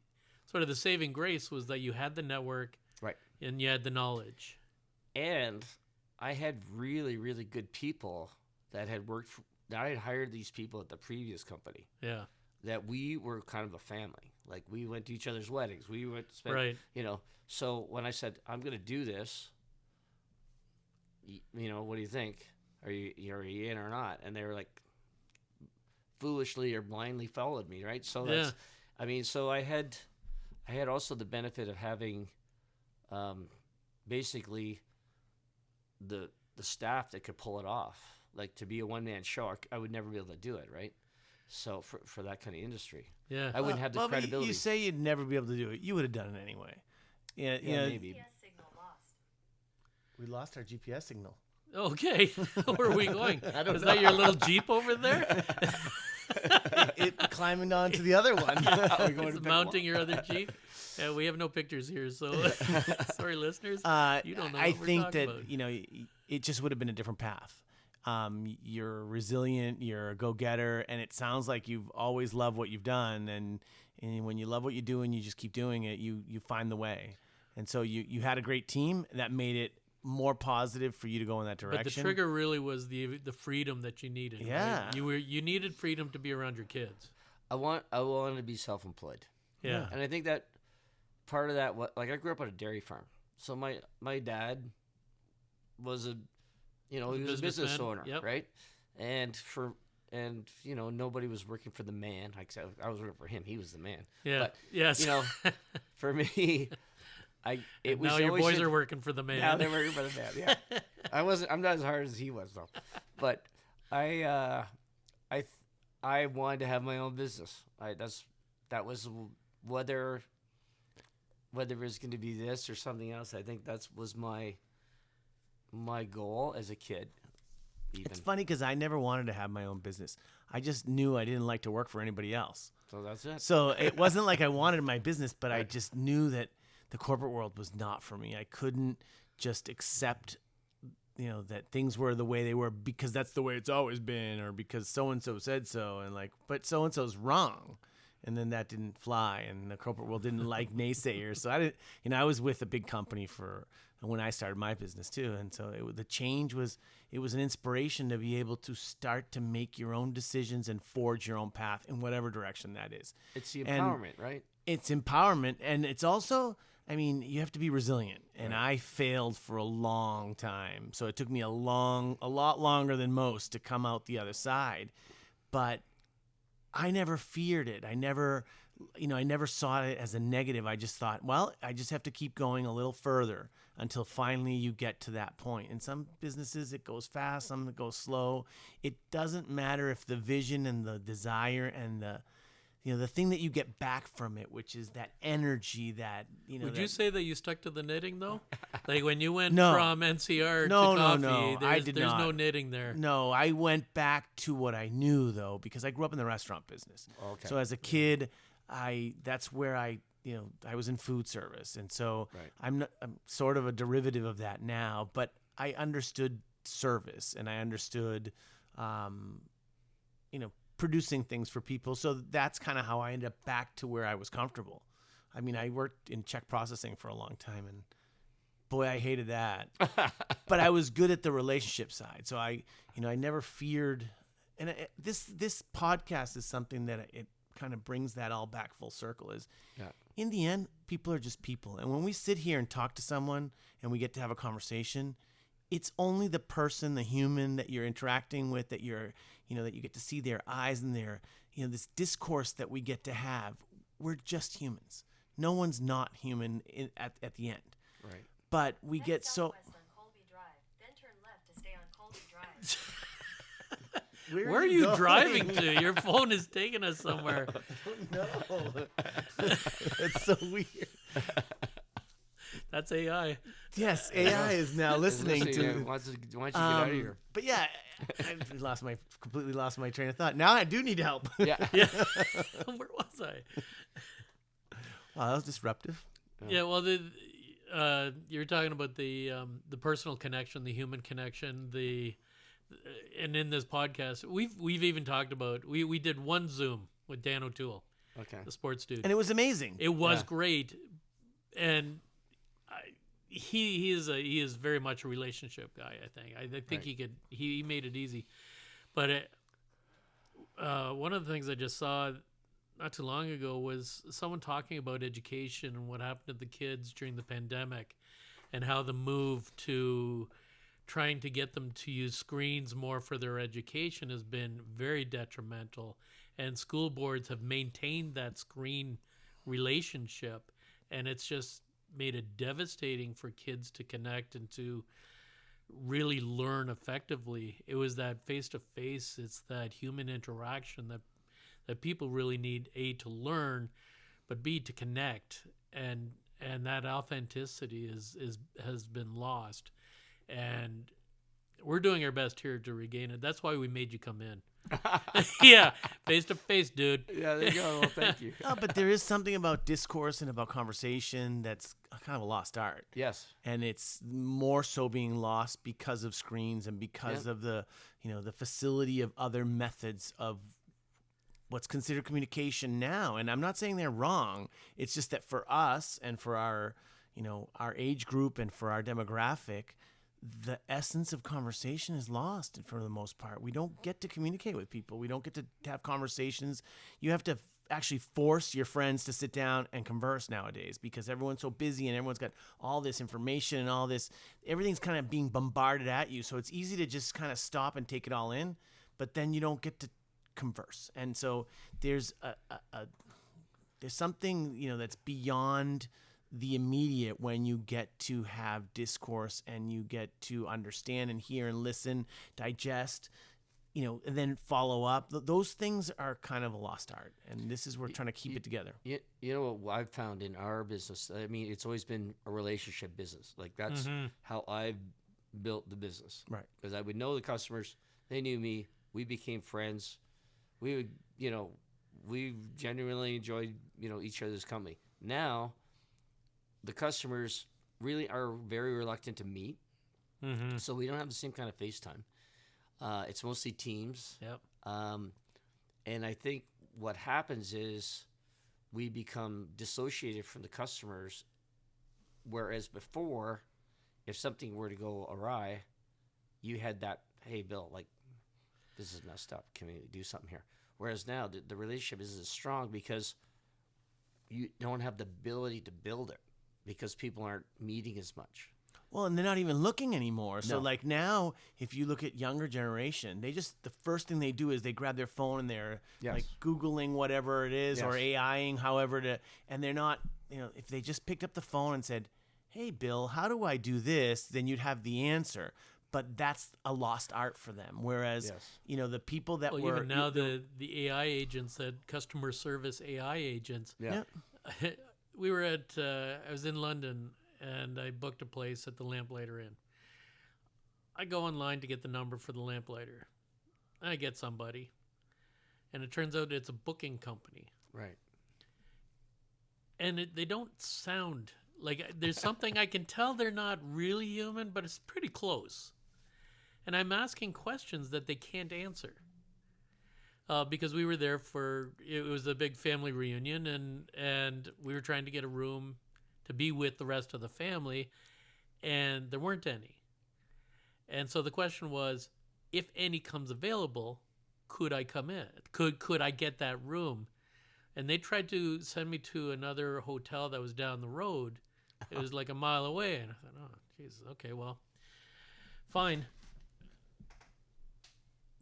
sort of the saving grace was that you had the network, Right. and you had the knowledge. And I had really, really good people that had worked for, that I had hired these people at the previous company Yeah. that we were kind of a family. Like we went to each other's weddings. We went to spend, Right. So when I said, I'm going to do this, what do you think? Are you in or not? And they were like, foolishly or blindly followed me, right? So that's, so I had also the benefit of having, basically, the staff that could pull it off. Like to be a one-man show, I would never be able to do it, right? So for that kind of industry, Yeah. I wouldn't have the but credibility. you say you'd never be able to do it. You would have done it anyway. Yeah, maybe. GPS signal lost. We lost our GPS signal. Okay. Where are we going? I don't Is know. that your little Jeep over there? it climbing onto the other one. We're going It's to mounting your other Jeep. Yeah, we have no pictures here, so sorry, listeners. You don't know. I what we're think talking that about. it just would have been a different path. You're resilient, you're a go-getter, and it sounds like you've always loved what you've done. And when you love what you do and you just keep doing it, you find the way. And so you had a great team that made it more positive for you to go in that direction. But the trigger really was the freedom that you needed. right? Yeah. You needed freedom to be around your kids. I wanted to be self-employed. Yeah. And I think that part of that, I grew up on a dairy farm. So my dad was he was a business businessman, owner, yep. right? And nobody was working for the man. I was working for him. He was the man. Yeah. But, yes. for me, it was now your always boys are working for the man. Now they're working for the man. Yeah. I'm not as hard as he was though. But I wanted to have my own business. That was whether it was going to be this or something else. I think that was my goal as a kid. Even. It's funny because I never wanted to have my own business. I just knew I didn't like to work for anybody else. So that's it. So it wasn't like I wanted my business, but I just knew that the corporate world was not for me. I couldn't just accept, that things were the way they were because that's the way it's always been, or because so-and-so said so. And but so-and-so's wrong. And then that didn't fly, and the corporate world didn't like naysayers. So I didn't, I was with a big company when I started my business too. And so the change was an inspiration to be able to start to make your own decisions and forge your own path in whatever direction that is. It's the empowerment, right? It's empowerment. And it's also, you have to be resilient. And Right. I failed for a long time. So it took me a lot longer than most to come out the other side. But I never feared it. I never saw it as a negative. I just thought, well, I just have to keep going a little further until finally you get to that point. In some businesses, it goes fast, some it goes slow. It doesn't matter if the vision and the desire and the thing that you get back from it, which is that energy that, Would you say that you stuck to the knitting though? Like when you went No. from NCR No, to no, coffee, no. I did there's not. no knitting there. No, I went back to what I knew though, because I grew up in the restaurant business. Okay. So as a kid, that's where I was in food service, and so Right. I'm sort of a derivative of that now. But I understood service, and I understood, producing things for people. So that's kind of how I ended up back to where I was comfortable. I worked in check processing for a long time, and boy, I hated that. But I was good at the relationship side, so I never feared. And this podcast is something that it kind of brings that all back full circle. In the end, people are just people, and when we sit here and talk to someone and we get to have a conversation, it's only the person, the human that you're interacting with, that you're, that you get to see their eyes and their, this discourse that we get to have. We're just humans. No one's not human at the end. Right. But we Head get so. southwest on Colby Drive, then turn left to stay on Colby Drive. Where are you driving to? Your phone is taking us somewhere. No. It's so weird. That's AI. Yes, AI is now listening Why to. don't you get out of here? But yeah, I completely lost my train of thought. Now I do need help. Yeah. Yeah. Where was I? Wow, that was disruptive. Yeah, well, you're talking about the personal connection, the human connection, and in this podcast, we've even talked about we did one Zoom with Dan O'Toole, Okay. the sports dude. And it was amazing. It was Yeah. great, and he is very much a relationship guy. I think Right. he made it easy, but one of the things I just saw not too long ago was someone talking about education and what happened to the kids during the pandemic, and how the move to trying to get them to use screens more for their education has been very detrimental, and school boards have maintained that screen relationship, and it's just made it devastating for kids to connect and to really learn effectively. It was that face-to-face, it's that human interaction that people really need, A, to learn, but B, to connect, and that authenticity has been lost, and we're doing our best here to regain it. That's why we made you come in. Yeah, face to face, dude. Yeah, there you go. Well, thank you. No, but there is something about discourse and about conversation that's kind of a lost art. Yes. And it's more so being lost because of screens and because Yeah. of the facility of other methods of what's considered communication now. And I'm not saying they're wrong. It's just that for us and for our age group and for our demographic, the essence of conversation is lost for the most part. We don't get to communicate with people. We don't get to have conversations. You have to actually force your friends to sit down and converse nowadays because everyone's so busy and everyone's got all this information and all this. Everything's kind of being bombarded at you. So it's easy to just kind of stop and take it all in, but then you don't get to converse. And so there's there's something, that's beyond the immediate when you get to have discourse and you get to understand and hear and listen, digest, and then follow up. Those things are kind of a lost art. And this is, we're trying to keep it together. You know what I've found in our business? I mean, it's always been a relationship business. Like that's how I've built the business. Right. Because I would know the customers. They knew me. We became friends. We would, we genuinely enjoyed, each other's company. Now, the customers really are very reluctant to meet. Mm-hmm. So we don't have the same kind of FaceTime. It's mostly Teams. Yep. And I think what happens is we become dissociated from the customers, whereas before, if something were to go awry, you had that, hey, Bill, like, this is messed up. Can we do something here? Whereas now the relationship isn't as strong because you don't have the ability to build it because people aren't meeting as much. Well, and they're not even looking anymore. So No. like now, if you look at younger generation, the first thing they do is they grab their phone and they're Yes. like Googling whatever it is or Yes. AIing and they're not, if they just picked up the phone and said, hey, Bill, how do I do this? Then you'd have the answer. But that's a lost art for them. Whereas, Yes. the people that Well, were even now the AI agents, that customer service AI agents. Yeah. We were at I was in London and I booked a place at the Lamplighter Inn. I go online to get the number for the Lamplighter. I get somebody, and it turns out it's a booking company. Right. And they don't sound like, there's something I can tell they're not really human, but it's pretty close. And I'm asking questions that they can't answer. Because we were there it was a big family reunion, and we were trying to get a room to be with the rest of the family, and there weren't any. And so the question was, if any comes available, could I come in? Could I get that room? And they tried to send me to another hotel that was down the road. It was like a mile away, and I thought, oh, Jesus, okay, well, fine.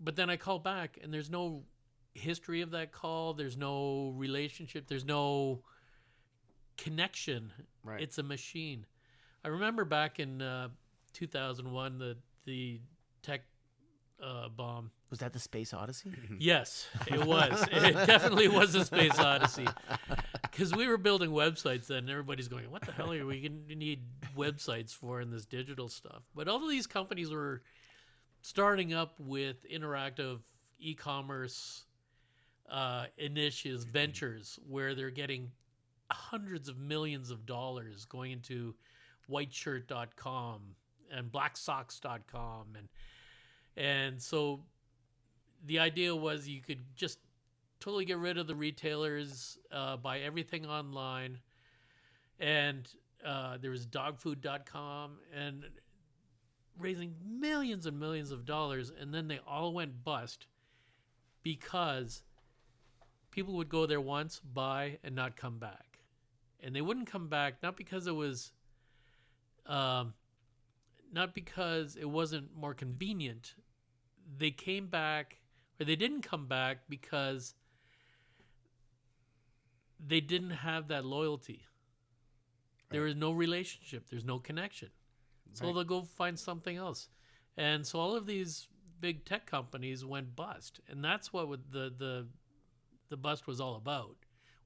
But then I call back, and there's no history of that call. There's no relationship. There's no connection. Right. It's a machine. I remember back in 2001, the tech bomb. Was that the Space Odyssey? Yes, it was. It definitely was a Space Odyssey. Because we were building websites then, and everybody's going, what the hell are we going to need websites for and this digital stuff. But all of these companies were starting up with interactive e-commerce initiatives, ventures, where they're getting hundreds of millions of dollars going into whiteshirt.com and blacksocks.com. And so the idea was you could just totally get rid of the retailers, buy everything online. And there was dogfood.com and raising millions and millions of dollars. And then they all went bust because people would go there once, buy, and not come back. And they wouldn't come back, not because it was, not because it wasn't more convenient. They came back, or they didn't come back because they didn't have that loyalty. There is no relationship. There's no connection. So they'll go find something else. And so all of these big tech companies went bust. And that's what the bust was all about,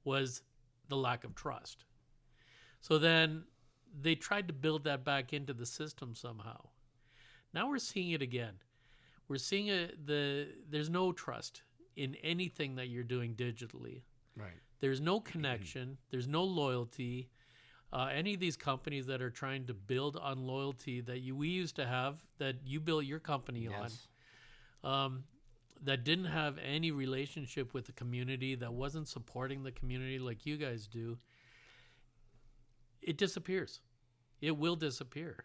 was the lack of trust. So then they tried to build that back into the system somehow. Now we're seeing it again. We're seeing there's no trust in anything that you're doing digitally. Right. There's no connection. There's no loyalty. Any of these companies that are trying to build on loyalty that we used to have, that you built your company on, that didn't have any relationship with the community, that wasn't supporting the community like you guys do, it disappears. It will disappear.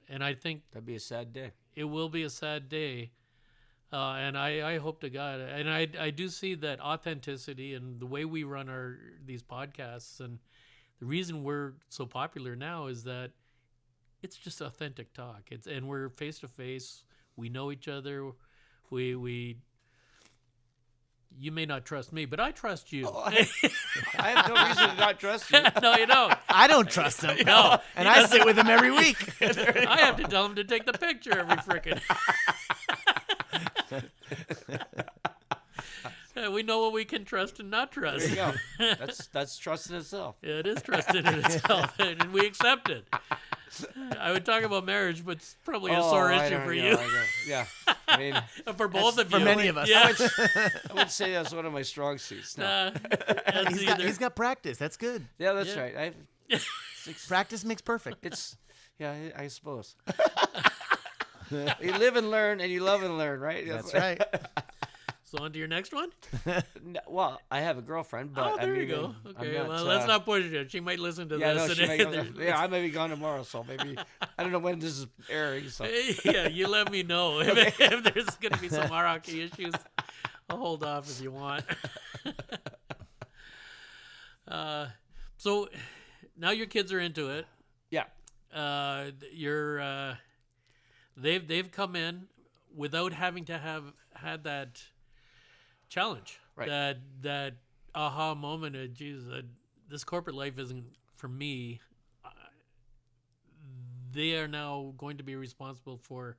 And I think That'd be a sad day. it will be a sad day. And I hope to God, and I do see that authenticity and the way we run these podcasts, and the reason we're so popular now is that it's just authentic talk. And we're face to face. We know each other. You may not trust me, but I trust you. Oh, I have no reason to not trust you. No, you don't. I don't trust him. No, And I sit with him every week. I have to tell him to take the picture every frickin'. We know what we can trust and not There trust. you go. That's trust in itself. It is trusted in itself, and we accept it. I would talk about marriage, but it's probably a sore I issue don't for know, you. Yeah. I mean, For both of you. for many of us. Yeah. I would say that's one of my strong suits. No. That's He's got practice. That's good. Yeah, that's Yeah. right. Practice makes perfect. I suppose. You live and learn, and you love and learn, right? That's right. So on to your next one? No, well, I have a girlfriend, but Oh, there I you mean, go. I'm Okay, not, well, let's not push it. She might listen to Yeah, this. no, she and may go, yeah, I may be gone tomorrow, so maybe I don't know when this is airing. So yeah, you let me know if there's going to be some hierarchy issues. I'll hold off if you want. So now your kids are into it. yeah, They've come in without having to have had that challenge, Right. that aha moment of, geez, this corporate life isn't for me. They are now going to be responsible for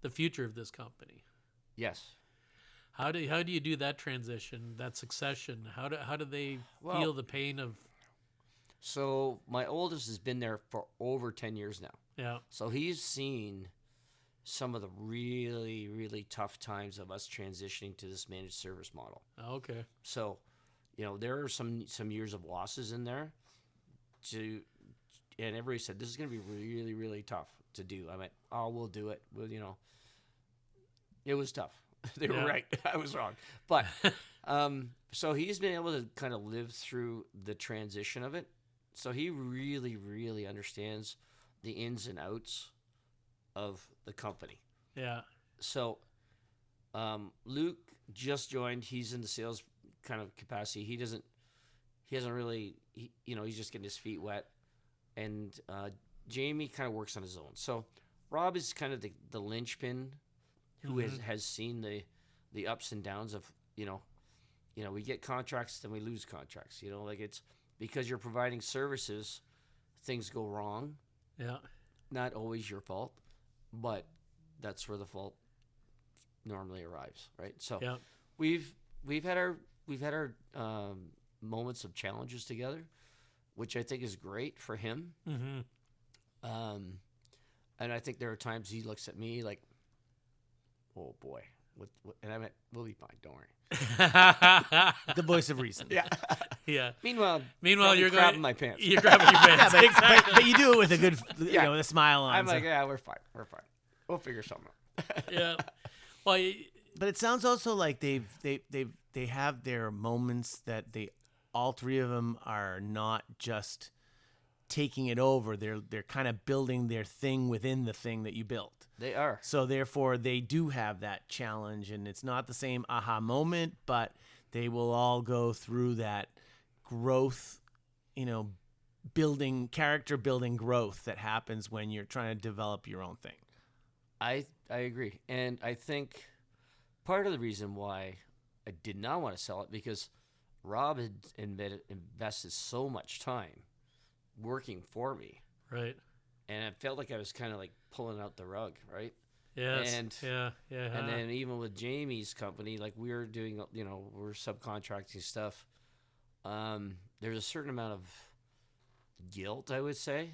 the future of this company. yes. How do you do that transition, that succession? How do they Well- feel the pain of? So my oldest has been there for over 10 years now. Yeah, So he's seen some of the really, really tough times of us transitioning to this managed service model. okay, So, there are some years of losses in there. And everybody said this is going to be really, really tough to do. I went, oh, we'll do it. Well, it was tough. They were Yeah. right. I was wrong. But so he's been able to kind of live through the transition of it. So he really, really understands the ins and outs of the company. yeah, So Luke just joined. He's in the sales kind of capacity. He hasn't really, he's just getting his feet wet. And Jamie kind of works on his own. So Rob is kind of the linchpin who has seen the ups and downs of, we get contracts, then we lose contracts. It's because you're providing services, things go wrong. yeah, Not always your fault, but that's where the fault normally arrives, right? So yeah. we've had our moments of challenges together, which I think is great for him. Mm-hmm. And I think there are times he looks at me like, "Oh boy," and I meant, "We'll be fine. Don't worry." The voice of reason. Yeah. Yeah. Meanwhile, You're grabbing going. my pants. You're grabbing your pants. Exactly. But you do it with a good, Yeah. with a smile on. I'm so- like, "Yeah, we're fine. We're fine. We'll figure something out." Yeah. Well, But it sounds also like they have their moments that all three of them are not just taking it over. They're kind of building their thing within the thing that you built. They are. So therefore, they do have that challenge, and it's not the same aha moment, but they will all go through that growth, character building growth that happens when you're trying to develop your own thing. I agree, and I think part of the reason why I did not want to sell it because Rob had invested so much time working for me, right. and it felt like I was kind of like pulling out the rug, right? Yes. And yeah. and then even with Jamie's company, like we were doing, we're subcontracting stuff. There's a certain amount of guilt, I would say,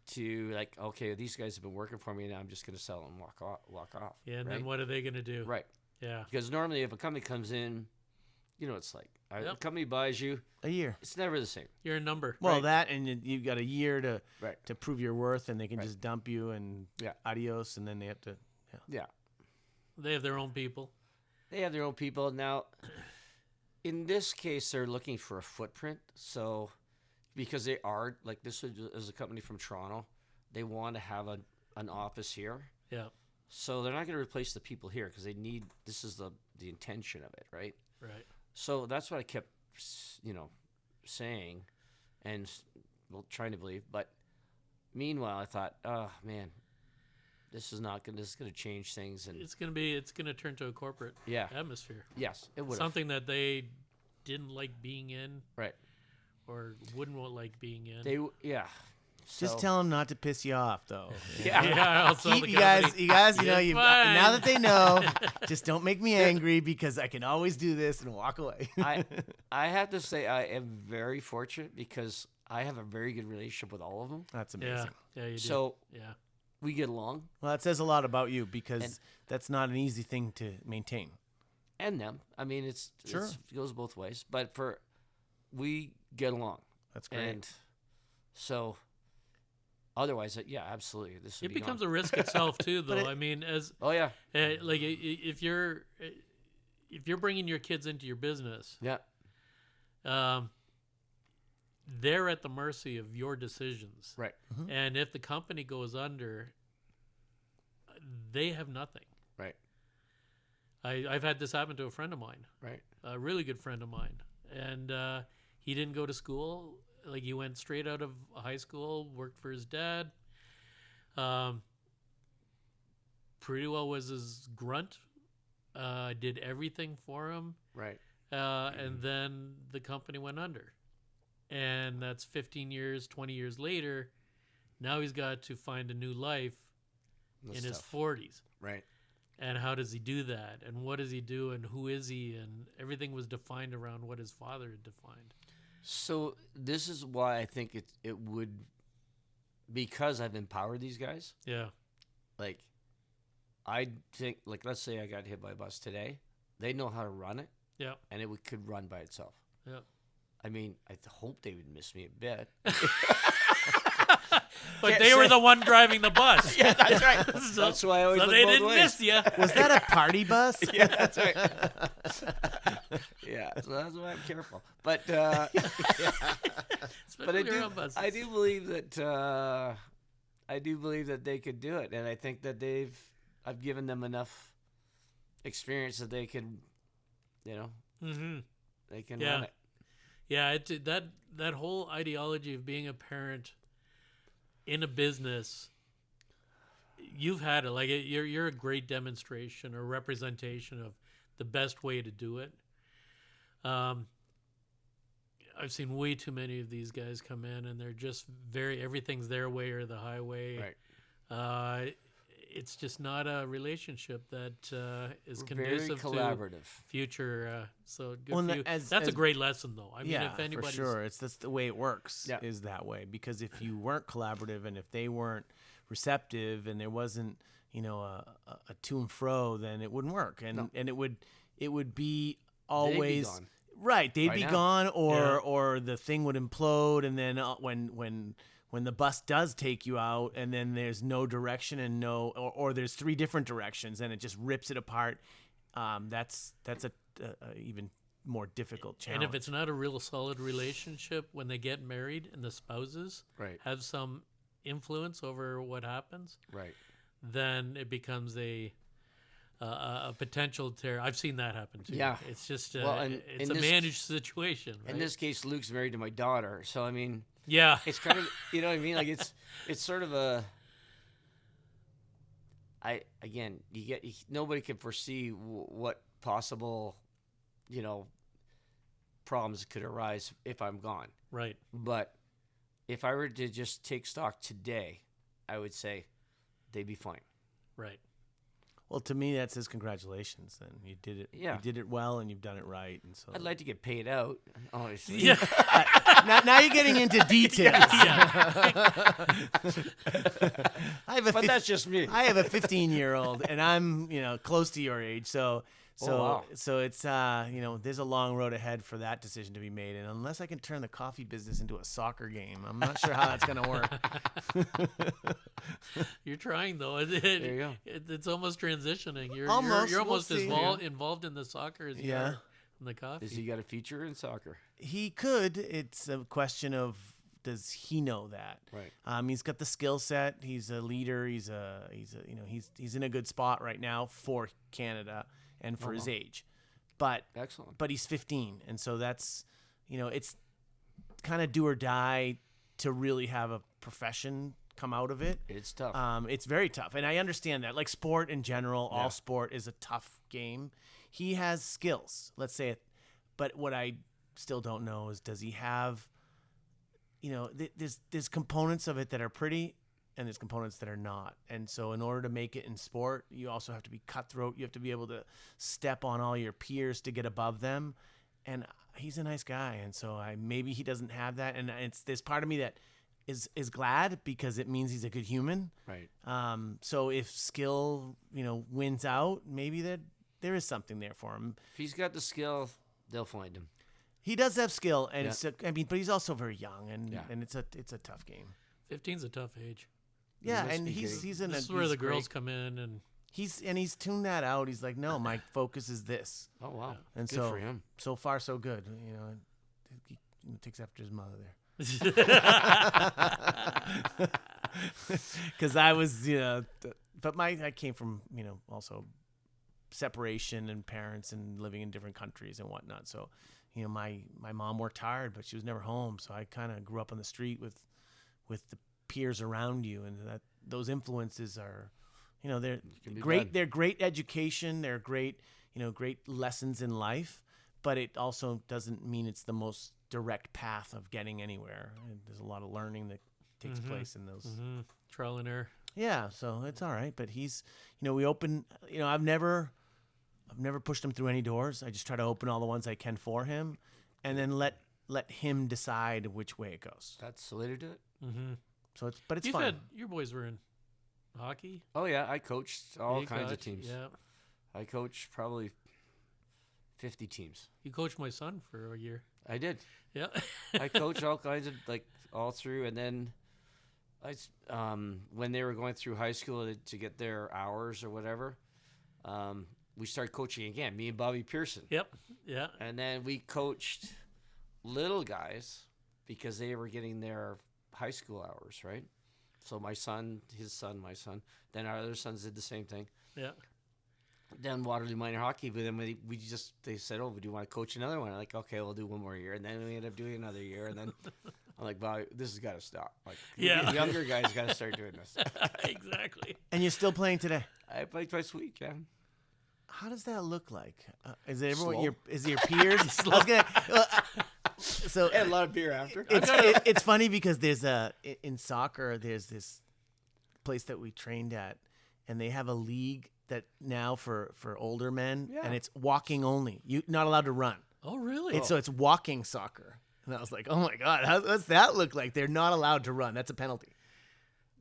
to like, okay, these guys have been working for me, and I'm just going to sell and walk off. Yeah, and right? then what are they going to do? Right. Yeah. Because normally, if a company comes in, it's like a Yep. company buys you, A year. it's never the same. You're a number. Well, Right. that and you've got a year to Right. to prove your worth, and they can Right. just dump you and Yeah. adios, and then they have to. Yeah. They have their own people. They have their own people. Now, in this case, they're looking for a footprint. So, because they are, like, this is a company from Toronto, they want to have an office here. Yeah. So, they're not going to replace the people here because this is the intention of it, right? Right. So, that's what I kept, saying and trying to believe. But meanwhile, I thought, oh, man, this is going to change things. And It's gonna turn to a corporate yeah, atmosphere. yes, it would. Something that they didn't like being in Right. or wouldn't like being in. Yeah. Just So- tell them not to piss you off, though. Yeah. yeah, I'll sell Keep the you guys, company. you guys, You're you fine. now that they know, just don't make me angry because I can always do this and walk away. I have to say I am very fortunate because I have a very good relationship with all of them. That's Yeah, amazing. yeah, you do. So yeah, we get along, Well, that says a lot about you because And- that's not an easy thing to maintain. and them. I mean, it goes both ways, but we get along, That's great. and so otherwise, yeah, absolutely, this would it be becomes gone. a risk itself too, though. it- I mean, as Oh yeah, like if you're bringing your kids into your business, yeah, they're at the mercy of your decisions. right, And if the company goes under, they have nothing. right, I've had this happen to a friend of mine, right, a really good friend of mine, and he didn't go to school. Like he went straight out of high school, worked for his dad. Pretty well was his grunt. Did everything for him, right. and then the company went under. And that's 15 years, 20 years later. Now he's got to find a new life This in his stuff. 40s. Right. And how does he do that? And what does he do? And who is he? And everything was defined around what his father had defined. So this is why I think it would, because I've empowered these guys. Yeah. Like, I think, like, let's say I got hit by a bus today. They know how to run it, Yeah. and could run by itself. Yeah. I mean, I hope they would miss me a bit. But Can't they were say- the one driving the bus. Yeah, that's right. So- That's why I always so look they both didn't ways. miss you. Was that a party bus? Yeah, that's right. Yeah, so that's why I'm careful. But but I do believe that they could do it, and I think that I've given them enough experience that they can, Mm-hmm. they can Yeah. run it. Yeah, that whole ideology of being a parent in a business, you've had it. Like you're a great demonstration or representation of the best way to do it. I've seen way too many of these guys come in, and they're just everything's their way or the highway. Right. it's just not a relationship that is We're very conducive to collaborative. future. So good Well, for you. as- That's a as- great lesson, though. I mean, yeah, if anybody's for sure. That's the way it works. Yeah. Is that way, because if you weren't collaborative and if they weren't receptive and there wasn't a to and fro, then it wouldn't work, and No. and it would be always gone. right. They'd Right be now. gone, Yeah. or the thing would implode, and then when the bus does take you out, and then there's no direction and or there's three different directions, and it just rips it apart. That's a even more difficult challenge. And if it's not a real solid relationship, when they get married and the spouses Right. have some influence over what happens, Right. then it becomes a potential tear. I've seen that happen too. Yeah. It's just Well, and it's in a this- managed situation. Right? In this case, Luke's married to my daughter, so I mean, yeah, it's kind of you know what I mean. Like it's sort of a. Nobody can foresee what possible, problems could arise if I'm gone. right. But if I were to just take stock today, I would say they'd be fine. Right. Well, to me, that says congratulations. Then you did it. Yeah. You did it well, and you've done it right. And so I'd like to get paid out, honestly. Yeah. now you're getting into details. I have a But that's just me. I have a 15-year-old, and I'm close to your age. So wow. so it's there's a long road ahead for that decision to be made. And unless I can turn the coffee business into a soccer game, I'm not sure how that's gonna work. You're trying though. There you go. It's almost transitioning. You're Almost. you're We'll almost see. involved in the soccer as you Yeah. are in the coffee. Has he got a future in soccer? He could. It's a question of, does he know that? Right. He's got the skill set. He's a leader. He's in a good spot right now for Canada and for his age, but Excellent. he's 15, and so that's it's kind of do or die to really have a profession come out of it. It's tough. It's very tough, and I understand that. Like sport in general, Yeah. all sport is a tough game. He has skills, let's say it, but what I still don't know is, does he have? There's components of it that are pretty, and there's components that are not. And so in order to make it in sport, you also have to be cutthroat. You have to be able to step on all your peers to get above them. And he's a nice guy, and so maybe he doesnn't have that. And there's part of me that is glad, because it means he's a good human. right. So if skill, wins out, maybe there is something there for him. If he's got the skill, they'll find him. He does have skill, and Yeah. but he's also very young, and Yeah. and it's a tough game. 15's a tough age. Yeah, must and be he's great. in This a, is where he's the girls great. come in, and He's tuned that out. He's like, no, my focus is this, Oh wow. and Good so for him. so far so good. He takes after his mother there. Because I was, but I came from, also separation and parents and living in different countries and whatnot. So, my mom worked hard, but she was never home. So I kind of grew up on the street with the peers around you, and those influences are, they're can be great. bad. They're great education. They're great, great lessons in life. But it also doesn't mean it's the most direct path of getting anywhere. And there's a lot of learning that takes place in those. trial and error. Yeah, so it's all right. But he's, we open. I've never pushed him through any doors. I just try to open all the ones I can for him, and then let him decide which way it goes. That's the way to do it. Mm-hmm. So it's You've fun. had your boys were in hockey. Oh yeah, I coached all You kinds of coached, teams. Yeah, I coached probably 50 teams. you coached my son for a year. I did. Yeah, I coached all kinds of all through, and then when they were going through high school to get their hours or whatever, we started coaching again. Me and Bobby Pearson, Yep. Yeah. and then we coached little guys because they were getting their high school hours, right? So my son, his son, my son. Then our other sons did the same thing. Yeah. Then Waterloo Minor Hockey, but then they said, "Oh, do you want to coach another one?" I'm like, "Okay, we'll do one more year." And then we ended up doing another year, and then I'm like, "Bobby, this has got to stop. Like, Yeah. the younger guys got to start doing this." Exactly. And you're still playing today. I play twice a week, yeah. How does that look like? Is it everyone? Slow. Is it your peers? I was gonna. So And a lot of beer after. it's funny because in soccer there's this place that we trained at, and they have a league that now for older men, Yeah. and it's walking only. You're not allowed to run. Oh, really? So it's walking soccer. And I was like, oh my God, what's that look like? They're not allowed to run. That's a penalty.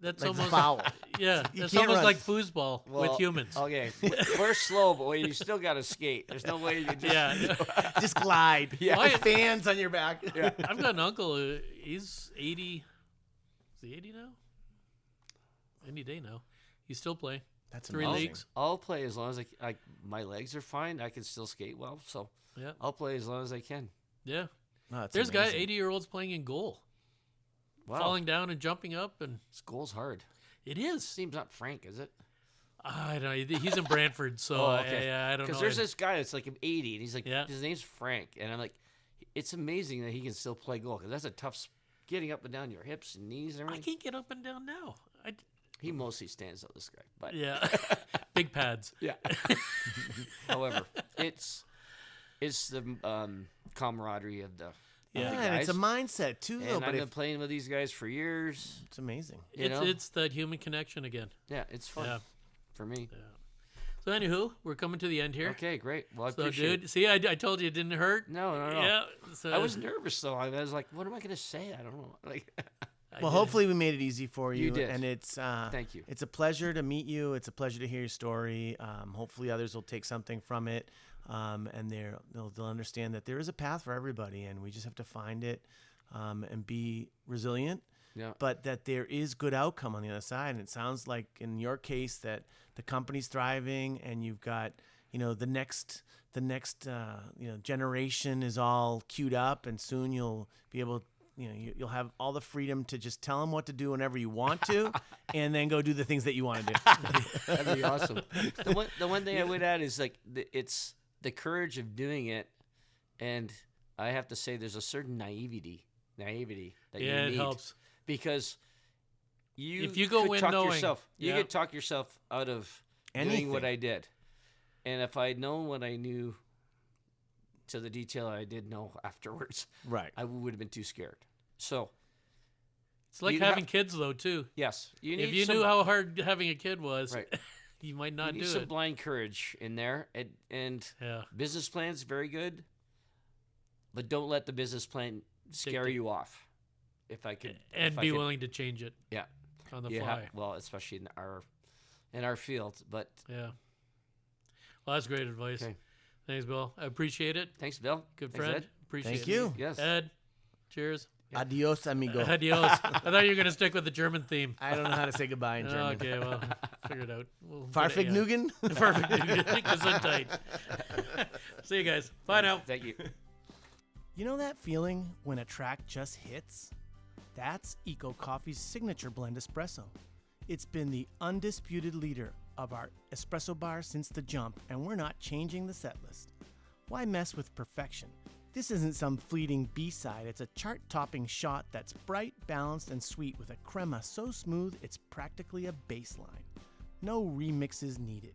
That's Like almost foul. Yeah, You it's can't almost run. like foosball with humans. Okay, we're slow, but you still got to skate. There's no way you can just. Yeah. Just glide. Yeah. With fans on your back. Yeah. I've got an uncle. He's 80. Is he 80 now? Any day now. He's still playing. That's 3 amazing. leagues. I'll play as long as my legs are fine. I can still skate well, so Yeah. I'll play as long as I can. Yeah. Oh, that's There's guys, amazing. 80-year-olds playing in goal, Wow, falling down and jumping up, and this goal's hard. it is. Seems not Frank, is it? I don't know. He's in Brantford, so Oh, okay. I don't know. Because there's this guy that's like 80, and he's like, Yeah. his name's Frank, and I'm like, it's amazing that he can still play goal because that's a tough getting up and down your hips and knees and I everything. can't get up and down now. He mostly stands up, this guy, but Yeah. Big pads. yeah. However, it's the camaraderie of the Yeah. the And it's a guys. mindset too, though. And But I've been playing with these guys for years. it's amazing. You know? It's that human connection again. Yeah, it's fun Yeah. for me. So anywho, we're coming to the end here. Okay, great. Well, I So, appreciate dude, see, I told you it didn't hurt. it. No. Yeah. So I was nervous though. I was like, "What am I going to say?" I don't know. Like, I Well, did. hopefully we made it easy for you. You did. And it's Thank you. It's a pleasure to meet you. It's a pleasure to hear your story. Hopefully others will take something from it, and they'll understand that there is a path for everybody, and we just have to find it and be resilient. Yeah. But that there is good outcome on the other side. And it sounds like in your case that the company's thriving, and you've got the next generation is all queued up, and soon you'll be able. You'll have all the freedom to just tell them what to do whenever you want to, and then go do the things that you want to do. That'd be awesome. The one thing I would add is like it's the courage of doing it, and I have to say there's a certain naivety that Yeah, you it need helps. because If you go could in talk knowing- yourself, you yeah. could talk yourself out of doing what Anything. I did, and if I'd known what I knew to the detail I did know afterwards, Right. I would have been too scared. So It's like You having have- kids, though, too. yes, you need If you some, knew how hard having a kid was, right. you might You not need do some it. blind courage in there, and Yeah. business plan's very good, but don't let the business plan scare Dictate. you off. If I could, And if I be could- willing to change it yeah, on the you fly. have, well, especially in our field. But Yeah. Well, that's great advice. Okay. Thanks, Bill. I appreciate it. thanks, Bill. Good Thanks, friend. Ed. Appreciate Thank it. you. Yes. Ed, cheers. Adios, amigo. Adios. I thought you were going to stick with the German theme. I don't know how to say goodbye in German. Okay, well, figure it out. We'll Farfig Nugen? Perfect. Gesundheit. See you guys. Bye now. Thank you. You know that feeling when a track just hits? That's Eco Coffee's signature blend espresso. It's been the undisputed leader of our espresso bar since the jump, and we're not changing the set list. Why mess with perfection? This isn't some fleeting B-side, it's a chart-topping shot that's bright, balanced, and sweet with a crema so smooth it's practically a baseline. No remixes needed.